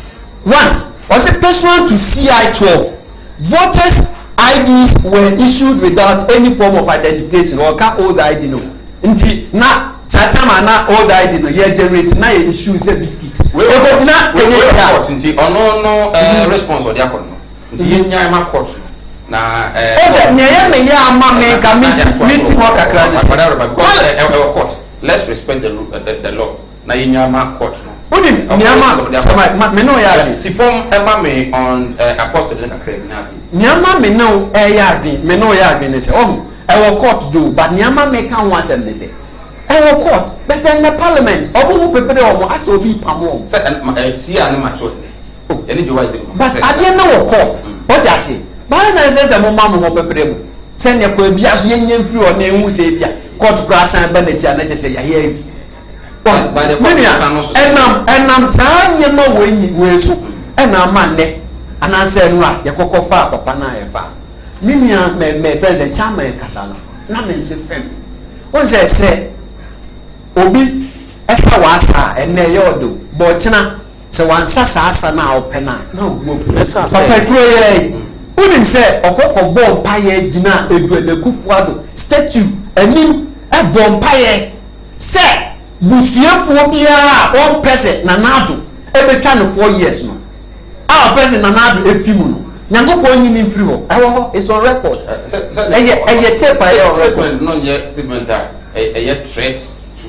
One was a person to CI12 voters IDs were issued without any form of identification or can old ID no nti na chatama na old ID no ye generate na ye issue say biscuits we go na court
nti ono no response or dia court no nti ye nya ma court na
ose nyeye me ya ama me ka meeting work kakra this
court let's respect the law na ye nya ma court no
unim nyama sama me no ya
si form ema me on apostle na kakra bi na afi
nyama me no ya adwen me no ya adwen say oh e court do but nyama me kan wan say me say e court but then the parliament obo pepere omo as obi pamo
say see an mature oh any do wise
but adien na court what you say by na say say mo mo pepere mo say ne ko bia so yenye mfiri o na enhu say bia court prasan ba na tia na say ya here bi by the enam saa nyema we so enam manne ananse no a yakokọ fa papa na ye fa minua me present chairman kasa no na me se fem o say obi esa wasa ene yodo bo china se wansa saasa na opena na owo papa kuro ye unim se okoko bompa ye gina eduedekufuado statue anim e bompa ye se busuefo bia on pese na nado e betwa no 4 years no a pese na nado efimu no nyangopo nyini mfiri ho ewo ho is on record eye tape aye on record
no ye statement a threat to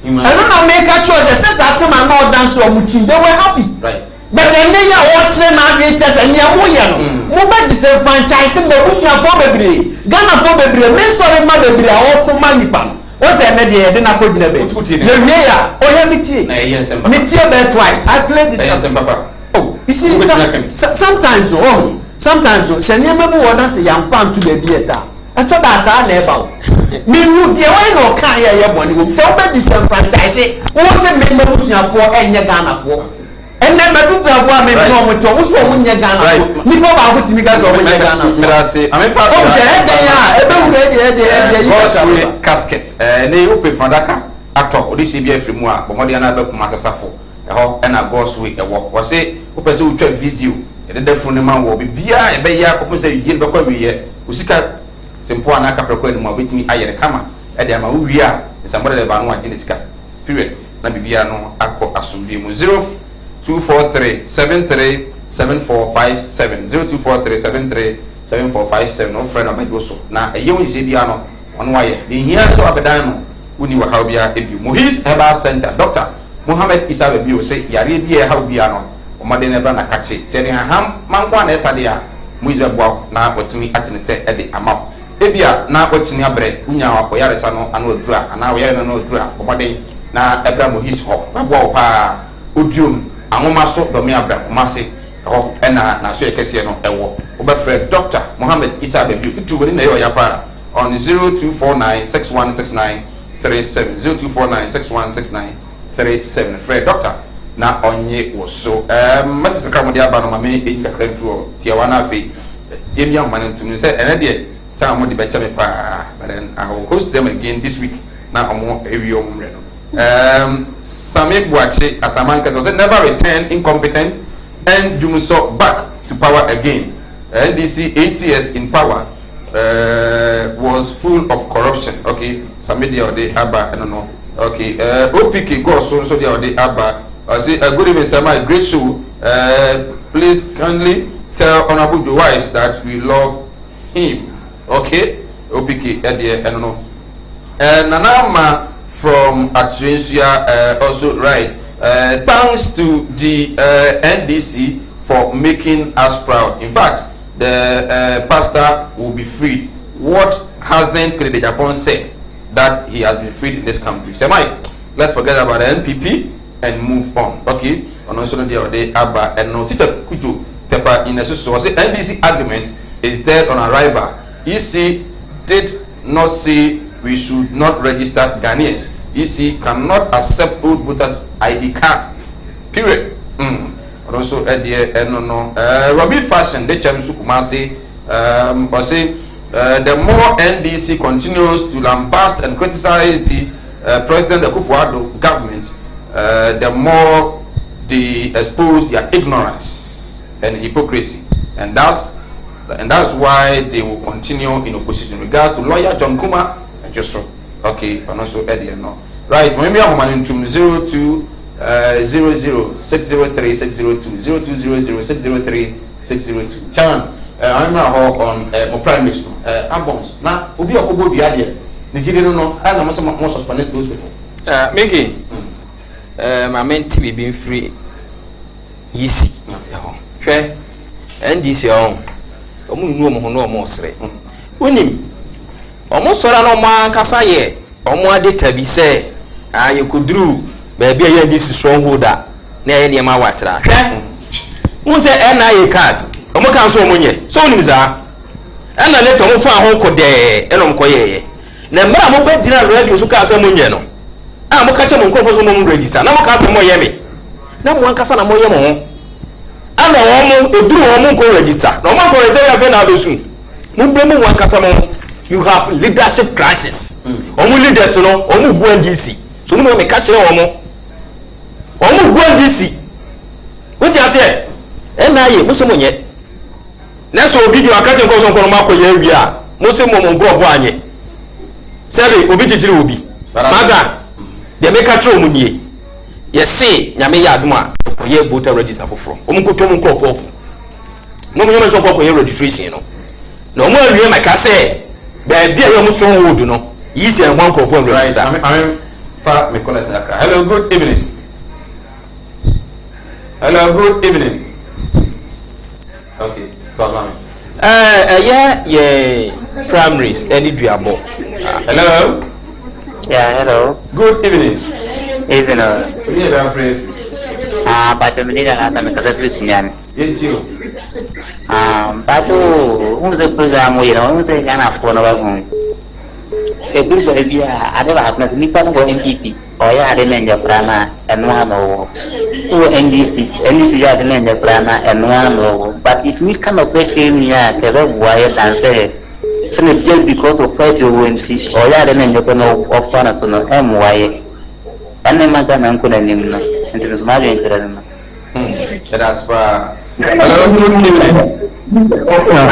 human.
I don't know make a choice. Since that time I know dance or mutin, they were happy.
Right.
But then they are watching now VHS and they are moving. Mobile disenfranchising the Russian probably. Ghana probably. Men sorry, mother be all for money pan. What's a media? Then I put in a bed. The mayor. Oh yeah, meeting. Meeting bed twice. I played it. Oh, you see, sometimes send your member or dance a young pan to the theater. I thought that's our neighbor. Me would the way no can hear money would so bad disenfranchise. What's a member who's your poor and your Ghana poor? And then my two women know what was wrong with your Ghana. You know about what you guys are with Ghana. I mean, fast
casket. They open for that actor or this CBF from one, but more than another Master Safo. And I go with a walk. Was say, who pursue video. The death from the man will be beer, a bear, open say, you don't come here. Usika. Simple and Capra more with me. I had a camera at the Amauria, somebody that I want Genetica. Period. Nabiano, Ako Asumbimu 0243 73 7457 0243 73 7457. No friend of my Goso. Now a young Zibiano on wire. The year to Abedano, when you were Habia, if you Mohis Eba Center, Doctor Mohammed Isabebu say, Yaribia Habiano, or Madena Banakachi, saying, Ham, Manguan Esadia, Muizabwa, now what to me at the amount. Ebia na wotini abre unya wa koyaresa no anu odura ana we no odura omode na Abraham his ho babo pa odium anwoma so do me abra komase ho na so ekese no ewo obefre Dr. Mohammed Isa Bebu tutu woni na yo ya pa on 0249616937 0249616937 Fred Doctor na onye wo so message kra dia ba no mame e kakra mfuro tia wana afi yemia manetum say ene de time the better but then I will host them again this week. Now I'm more Sami Buache as a man said never return incompetent and Jumuso back to power again. NDC 8 years in power was full of corruption. Okay, Sami or the Abba, I don't know. Okay, OPK go so the or the Abba. I say good evening, Sama, great show. Please kindly tell Honorable Joyce that we love him. Okay, OPK, I don't know. Nanama from Australia also right. Thanks to the NDC for making us proud. In fact, the pastor will be freed. What hasn't Krede Japan said that he has been freed in this country? So, Mike, let's forget about the NPP and move on. Okay, on also the Abba and no Tita Kuju Tepa in the so NDC argument is dead on arrival. EC did not say we should not register Ghanaians. EC cannot accept old voters ID card. Period. And also at the Robbie Fashion, the Chairman Sukumasi, say the more NDC continues to lambast and criticize the President Akufo-Addo government, the more they expose their ignorance and hypocrisy, and that's why they will continue in opposition. In regards to lawyer John Kuma and just so okay, and also Eddie no right. When we are on 0200 603 602 0200 603 602. Chairman, I'm now on my prime minister. Albums now. Obi okobo bi ade. Nigeria no. I am some more suspended those people.
Megi. My men TV being free. Easy. Hwe. NDC on. Omu nu omo no omo sere. Onim. Omo sora no ma kasa ye. Omo ade tabi se aye koduru ba bia ye NDC strongholder na ye niam awatra. Hwe. Won se NIA card. Omo kan so omo nye. So onim za. Ana leto mo fa ho kode enom koyeye. Na mra mo bedina radio so ka asa mo nye no. Ah mo ka che mo nkrofo so mo register. Na mo ka asa mo ye me. Na mo ankasa na mo ye mo ho. Ana wo mo eduru wo mo ko register. Na mo ko register ya na dosu. Mo bre mo ankasa mo you have leadership crisis. Omo leaders no, omo bu NDC. so mo me ka kire omo go ndisi what you say na ye mo so mo nye na so video akate nko so nko ma ko ye wi a mo se mo brofo anye sebe obi jijiri obi maza de me ka kire omo nie ye se nyame ya adom a ko ye voter register foforo omo ko twom nko fofo no mo nyame so ko ye registration no na omo awie maka se ba bia ye mo so wood no yisi en one crop register
I'm fa me call Sakra. Hello, good evening. Hello, good evening. Okay, call me.
Yeah, primaries any duabo.
Hello.
Yeah, hello.
Good evening.
Evening.
Yes, I'm free.
But I'm going to make a decision.
Yes, you.
But who's the program we don't take an phone over? A good idea. I never have nothing to go NDP. Or I didn't your prana and one or NDC. NDC had an your prana and one or. But if we cannot take him here, Kevin Wyatt and say, so it's just because of price you won't see. Or I didn't your panel of fairness on MY. And then my gun uncle and him. And it was my interest.
That's why. Hello, good evening.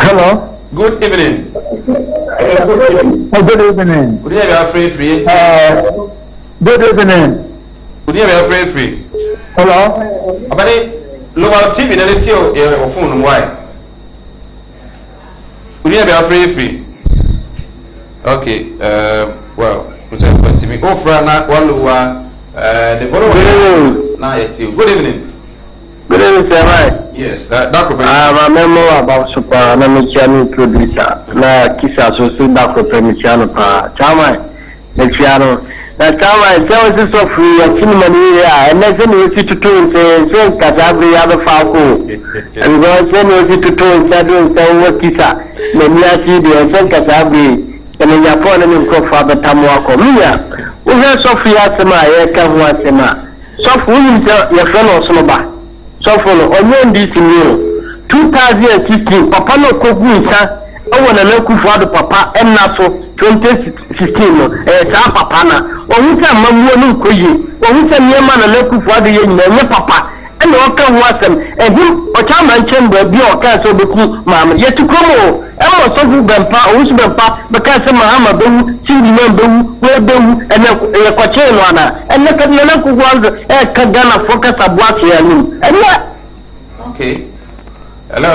Hello.
Good evening.
Good evening.
Would you have free?
Good evening.
Would you have free?
Hello.
Abani, lower TV, then it's your phone. Why? Would you have free? Okay. Well, we say continue. Oh, Frana, one the following. Now it's you. Good evening.
Good evening, sir. Right.
Yes, that could be.
I'm a member about Super Namichiano producer. Na Kisa so say that for Namichiano pa. Chama, Namichiano. Na chama, tell us so free. Cinema here. And then we see to do say Kasabri other Falco. And we then we see to do say Kisa. Namiachi the and Kasabri. And in Japan and in Father Tamuako. Mia. We have Sophia Sema. Here come one Sema. Sophia, your friend or Sloba. So follow on this new 2016 papa no kogunsa I want to look for the papa and naso 2016 sa papa na ohun say mamu no koyi ohun say me ma na look for the yen papa and o kan wasem ehim o cha man chamber bi o kan so beku mam yetukomo e mo so fu bempa o su bempa be kan say mahama bewu chindi man bewu we bewu and e ko che no ana and na kan na ku gwanzo e ka gana focus abwa ke anu
okay. Hello.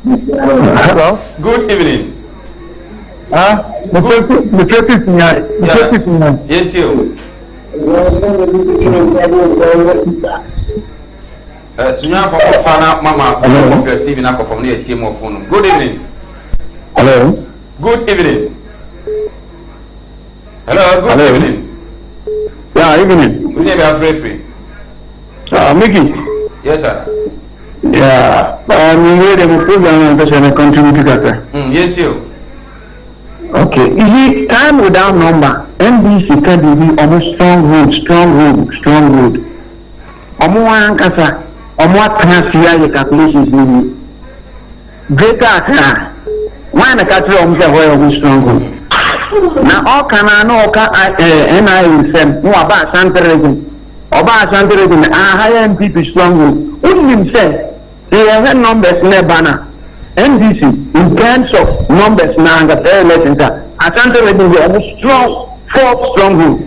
Hello.
Good evening. Yes, you. Mama, your TV now from the team of phone. Good evening.
Hello.
Good evening. Hello. Good evening.
Yeah, evening.
We never free.
Mickey.
Yes, sir.
Yeah, I'm here to program and continue to get.
Yes, you.
Okay, is it time without number? NBC can be almost strong road. Omo ankasa, omo transfer your calculations ni. Greater account. Why na catch omo say where omo strong road? Na all kana no ka NI sem no aba santere. Oba Asante Region, higher MPP strong road. Only say they have numbers near banner. NDC in terms of numbers now and the elections. Asante Region is almost fourth strong road.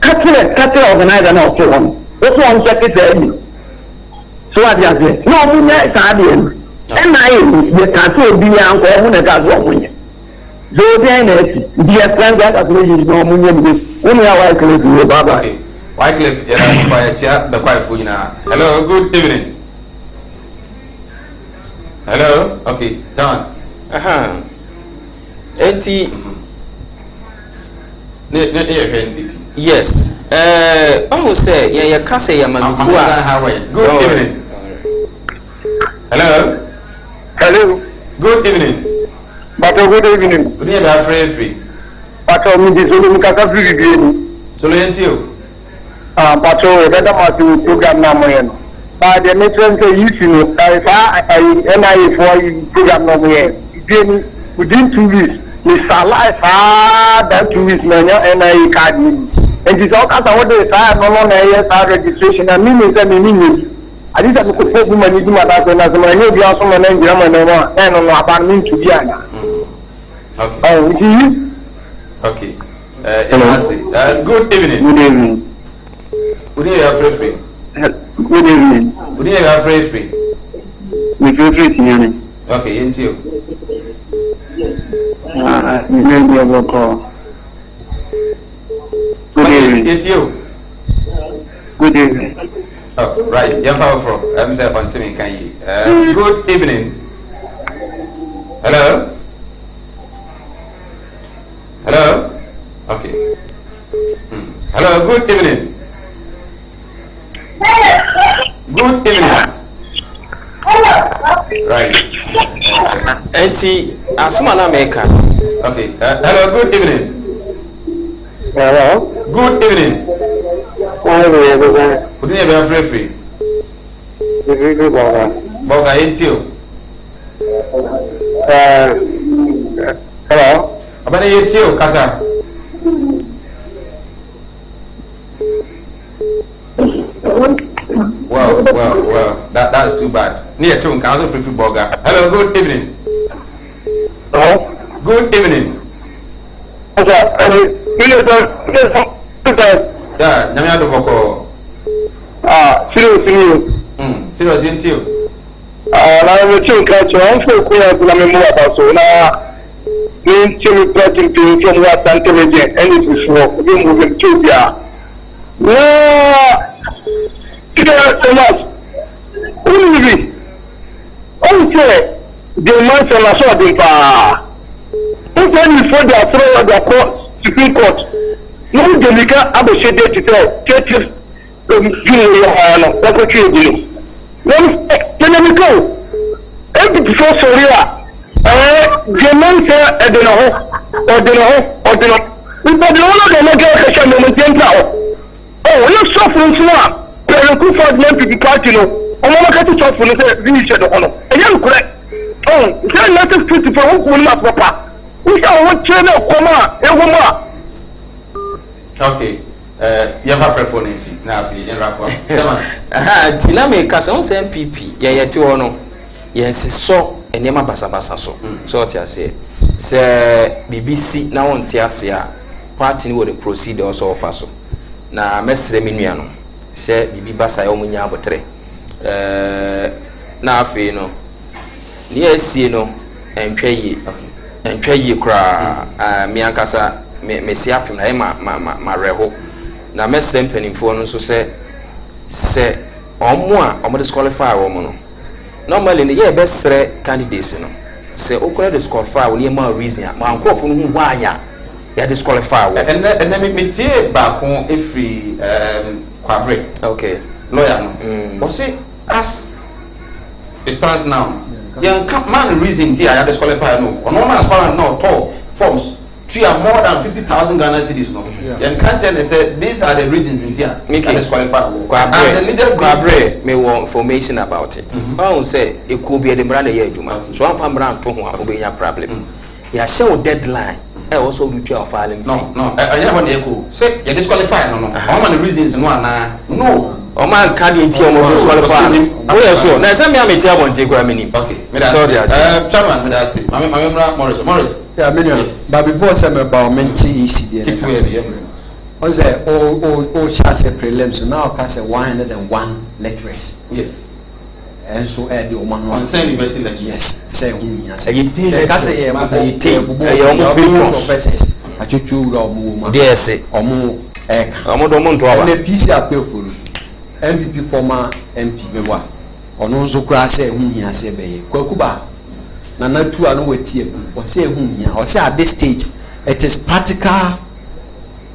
Cattle organizer now also one. What's one secretary? So what do you say? No, we never said it. And I, the cattle be young or when the cattle win. So then, the friend that is no money. Only our cliff is Baba.
Wycliffe, the quiet food now. Hello, good evening. Hello, okay, John.
Yes. Almost say, yeah, you can't say,
how are you? Good evening. Hello.
Hello.
Good evening.
But good evening.
Good evening, free.
But I'm free.
So,
but so better to program number. But the next say you know, if I NIA for program number within 2 weeks, the salary that 2 weeks, NIA card. And it's all kind of what they say, no registration. I mean, it's a meaning. I did have to put woman into my life and as my new girl, someone named German and on about me to be Anna.
Okay. Good evening.
Good evening.
Good evening,
Good evening.
Good evening,
We feel free to
okay, into you.
Good evening.
It's you.
Good evening.
Oh, right. You're powerful. I'm saying, continue, can you? Good evening. Hello? Hello? Okay. Hello, good evening. Good evening. Right.
Enti asuma na meka.
Okay. Hello, good evening.
Hello.
Good evening. Good evening, I'm free. Boga, it's you.
Hello.
Abane it's you, Kasa. Well, that's too bad. Near to Council Free Boga. Hello, good evening.
Hello.
Good evening. Yeah, Namia do Boko.
Serious.
Serious into you.
I'm a chill catcher. I'm so cool as I'm a more about so now. Being chill catching to from what intelligent and it is for being moving to ya. No. Thomas, who will be? Oh, say, the man shall not show them far. Who can before they are thrown at the court, Supreme Court? No, the Nika Aboshe to tell, churches, Junior, that's what you do. No, let me go. Every before Soria, the man said, I don't know, or the no. We but the owner of the Nagel moment, oh, let's suffer from smart. Ku for the MPP party no omo makati chop no say we share the honor e yan correct oh say not to fit for who ma papa we say what chain na koma e wo ma
okay you have a phone see na afi in rap
tina me kasa on say MPP ye ti wo no ye nsiso enema basabasa so ti ase se BBC na won ti ase a party ni wo the proceed also offer so na mesre menua no se bibi basa ya omunya abotre na afi no ni asie no entwaye kra mi ankasa me si afim na ma reho na mesem panimfo no so se omo a omo disqualify wo mo no normally ne ye besre candidates no se okora disqualify wo ne ma reason ma ankofo no hu waanya ya disqualify wo
and me tie ba ko efri Kwabre.
Okay.
Lawyer no. See, as it stands now, young man reason here I disqualify no. No man as far as no tall forms. Three are more than 50,000 Ghana cedis no. Young can't tell say these are the reasons in here. I disqualify.
Kwabre me want information about it. I will say it could be a brand year juma. So I'm from brand to who obey problem. Ya show deadline. I also do to filing.
No. I never echo. Say you disqualify no. How many reasons no.
O man can't enti o mo disqualify. Oh yeah so. Na say me am enti abon te kura mini.
Okay. Chairman me da say. Mame Morris.
Yeah, but before say me about menti ECD.
Keep we
on say o chance prelims now ka say 101 lecturers.
Yes.
And so the woman
on same university lecture.
Yes, say who ya say
you
say ka say e professors achuchu ro mu
dey say
omo
omo do mo nto aba
na PC apefuru MVP former MP bewa ono nso kura say who ya say be kwakuba na natu anu wetie o say who ya o say at this stage it is practical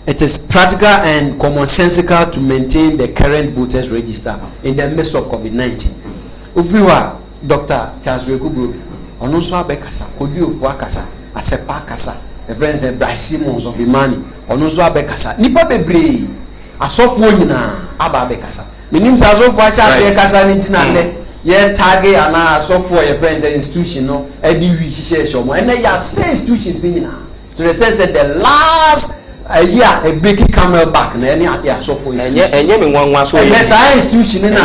and commonsensical to maintain the current voters register in the midst of COVID-19. Ufiwa Dr. Charles Wekubro ono so abekasa kodi ofu akasa asepa akasa the friends and Bryce Simmons of Imani ono so abekasa nipa bebre asofo nyina aba abekasa minim sa asofo asha se kasa ni tina ne ye tag ana asofo ye friends institution no edi wi hihye shomo ene ya say institutions nyina to the sense that the last a breaking camel back na any ade so for institution
enye me nwanwa so
yes I institution na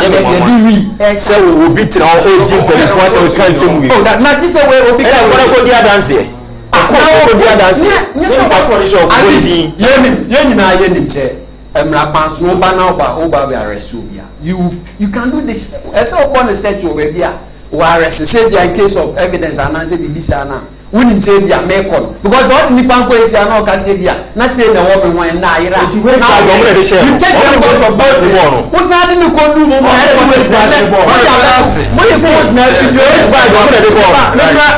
we
say we obi tira o di mpelifo ata we kan sem we
oh that na this way obi kan
ko di adanse ko di adanse yes passport show ko di
yen na yen say emra pans no ba na oba be arrest obia you can do this as upon a set you be bia we arrest say bia in case of evidence and say bibisa na wouldn't say bia make on because all the nipa ko esi ana o ka say bia na say na wo me wan na ayira you take them out of both who say dey ko do mo head for this na mo dey post na video is by go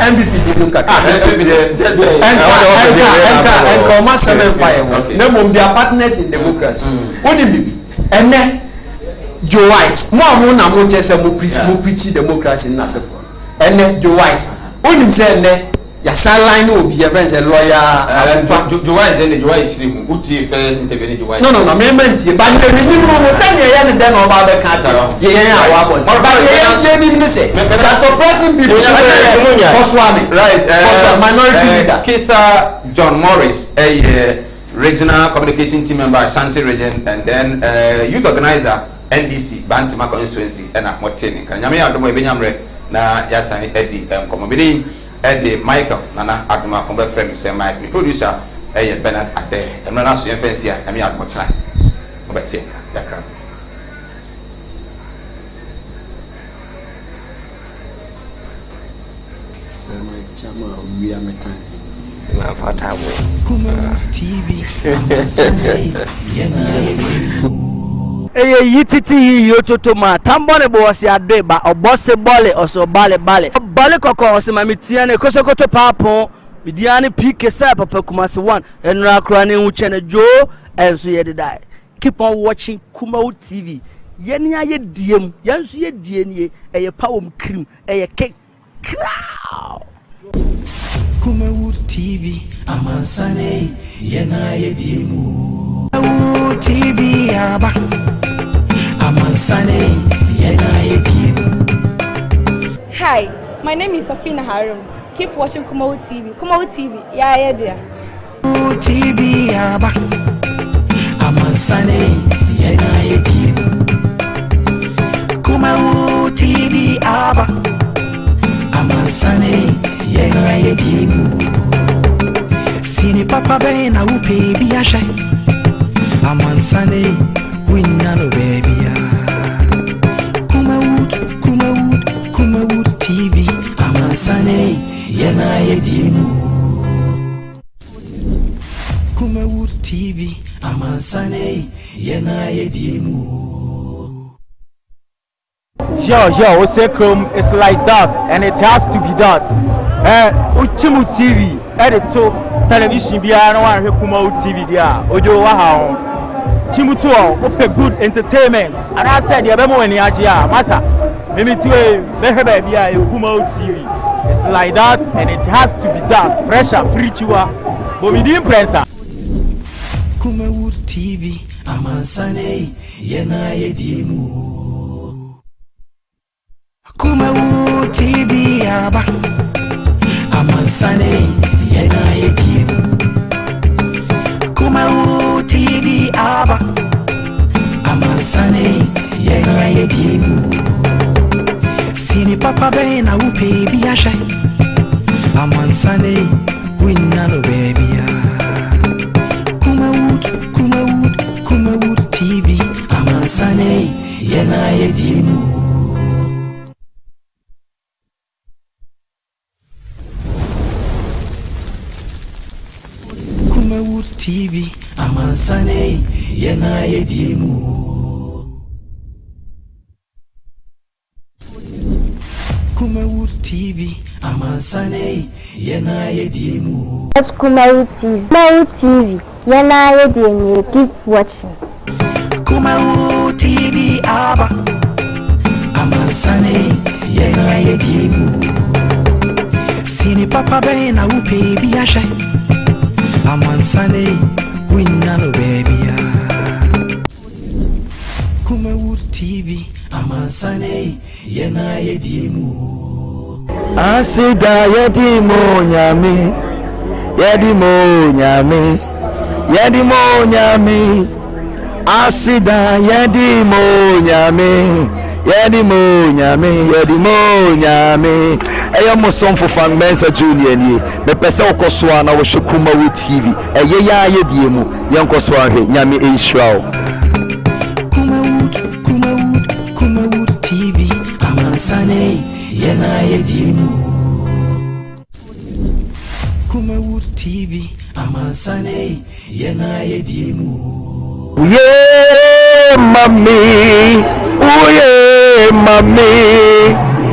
MVP dey no kaka and come seven fire na mo their partners in democracy only me ene Joe White mo na mo chese mo preach democracy na se for ene Joe White only say ene ya sideline obi your friends a lawyer
Joe White shrim uti first interview Joe White
no me menti ba ni no say me ya ne den oba be ka ta ye awa bon ba ye say ni say that suppressing people
right
minority leader
Kisa John Morris a regional communication team member Ashanti region and then youth organizer NDC Bantima constituency and Motini kan nyame adomo ebenyamre na yasan edi komobidi edi Michael nana adoma kombe friend say Mike the producer Bernard Ade and na so yefensi a nyame adomo try obeti yakra
so my chama we are metan
na fatabo
TV
yi titi yi yototo ma tambone bo wasi adeba obose bole oso bale koko wasi mamitiane kosokoto papo bidiane pike sa papa Kumasi 1 enra kra ne wuchene jo enso ye dai keep on watching Kumawood TV yeni aye diem yenso ye die nie eye pawom krim eye ke kraw
Kumawood TV amansane yena aye diemu Kumawood TV aba
Hi, my name is Safina Harum. Keep watching Kumawood TV. Kumawood TV, yeah, dear.
TV aba amansane yena yedi Kumawood TV aba amansane yena yedi Sini papa be na upe bi ashe amansane Winyano baby Kumawood TV amansane yena yedimu Kumawood TV amansane yena yedimu
Yo, Osekrom is like that and it has to be that. Uchimu TV, edito television biya no wan hwe Kumawood TV dia. Ojo wa ha Chimutu ope good entertainment and I said ya bemo eni agia masa mimi tuwe behebe bia Kumawood TV. It's like that and it has to be that. Pressure free chiwa but we didn't pressure.
Kumawood TV amansane yena yedimu Kumawood TV aba amansane yena yedimu Kumawood TV aba amansane yena yedimu Sini papa be na upe bi ashe amansane winyano baby Kumawood TV amansane yena yedimu Kumawood TV amansane yena yedimu Kumawood TV amansane yena yedimu
That's Kumawood TV. Kumawood TV. Yena yedimu. Keep watching.
Kumawood TV aba amansane yena yedimu Sini papa be na upe bi ashe amansane winyano baby Kumawood TV amansane yena yedimu
Asida yedimu nyame yedi mo nyame asida yedi mo nyame yedi mo nyame eyo mo son for fan mensa junior ni me pese okoso na wo hwekuma wo TV eye ya yedie mu yenkoso ahwe nyame enhirao
Kumawood TV amansane yena yedie mu Kumawood TV amansane yena yedie mu
mami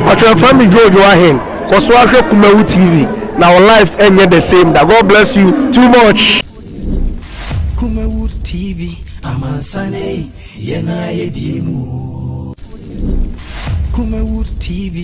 Patron family George Wahin koso ahwe Kumawood TV now life ain't the same that God bless you too much
Kumawood TV amansane yena yedie mu Kumawood TV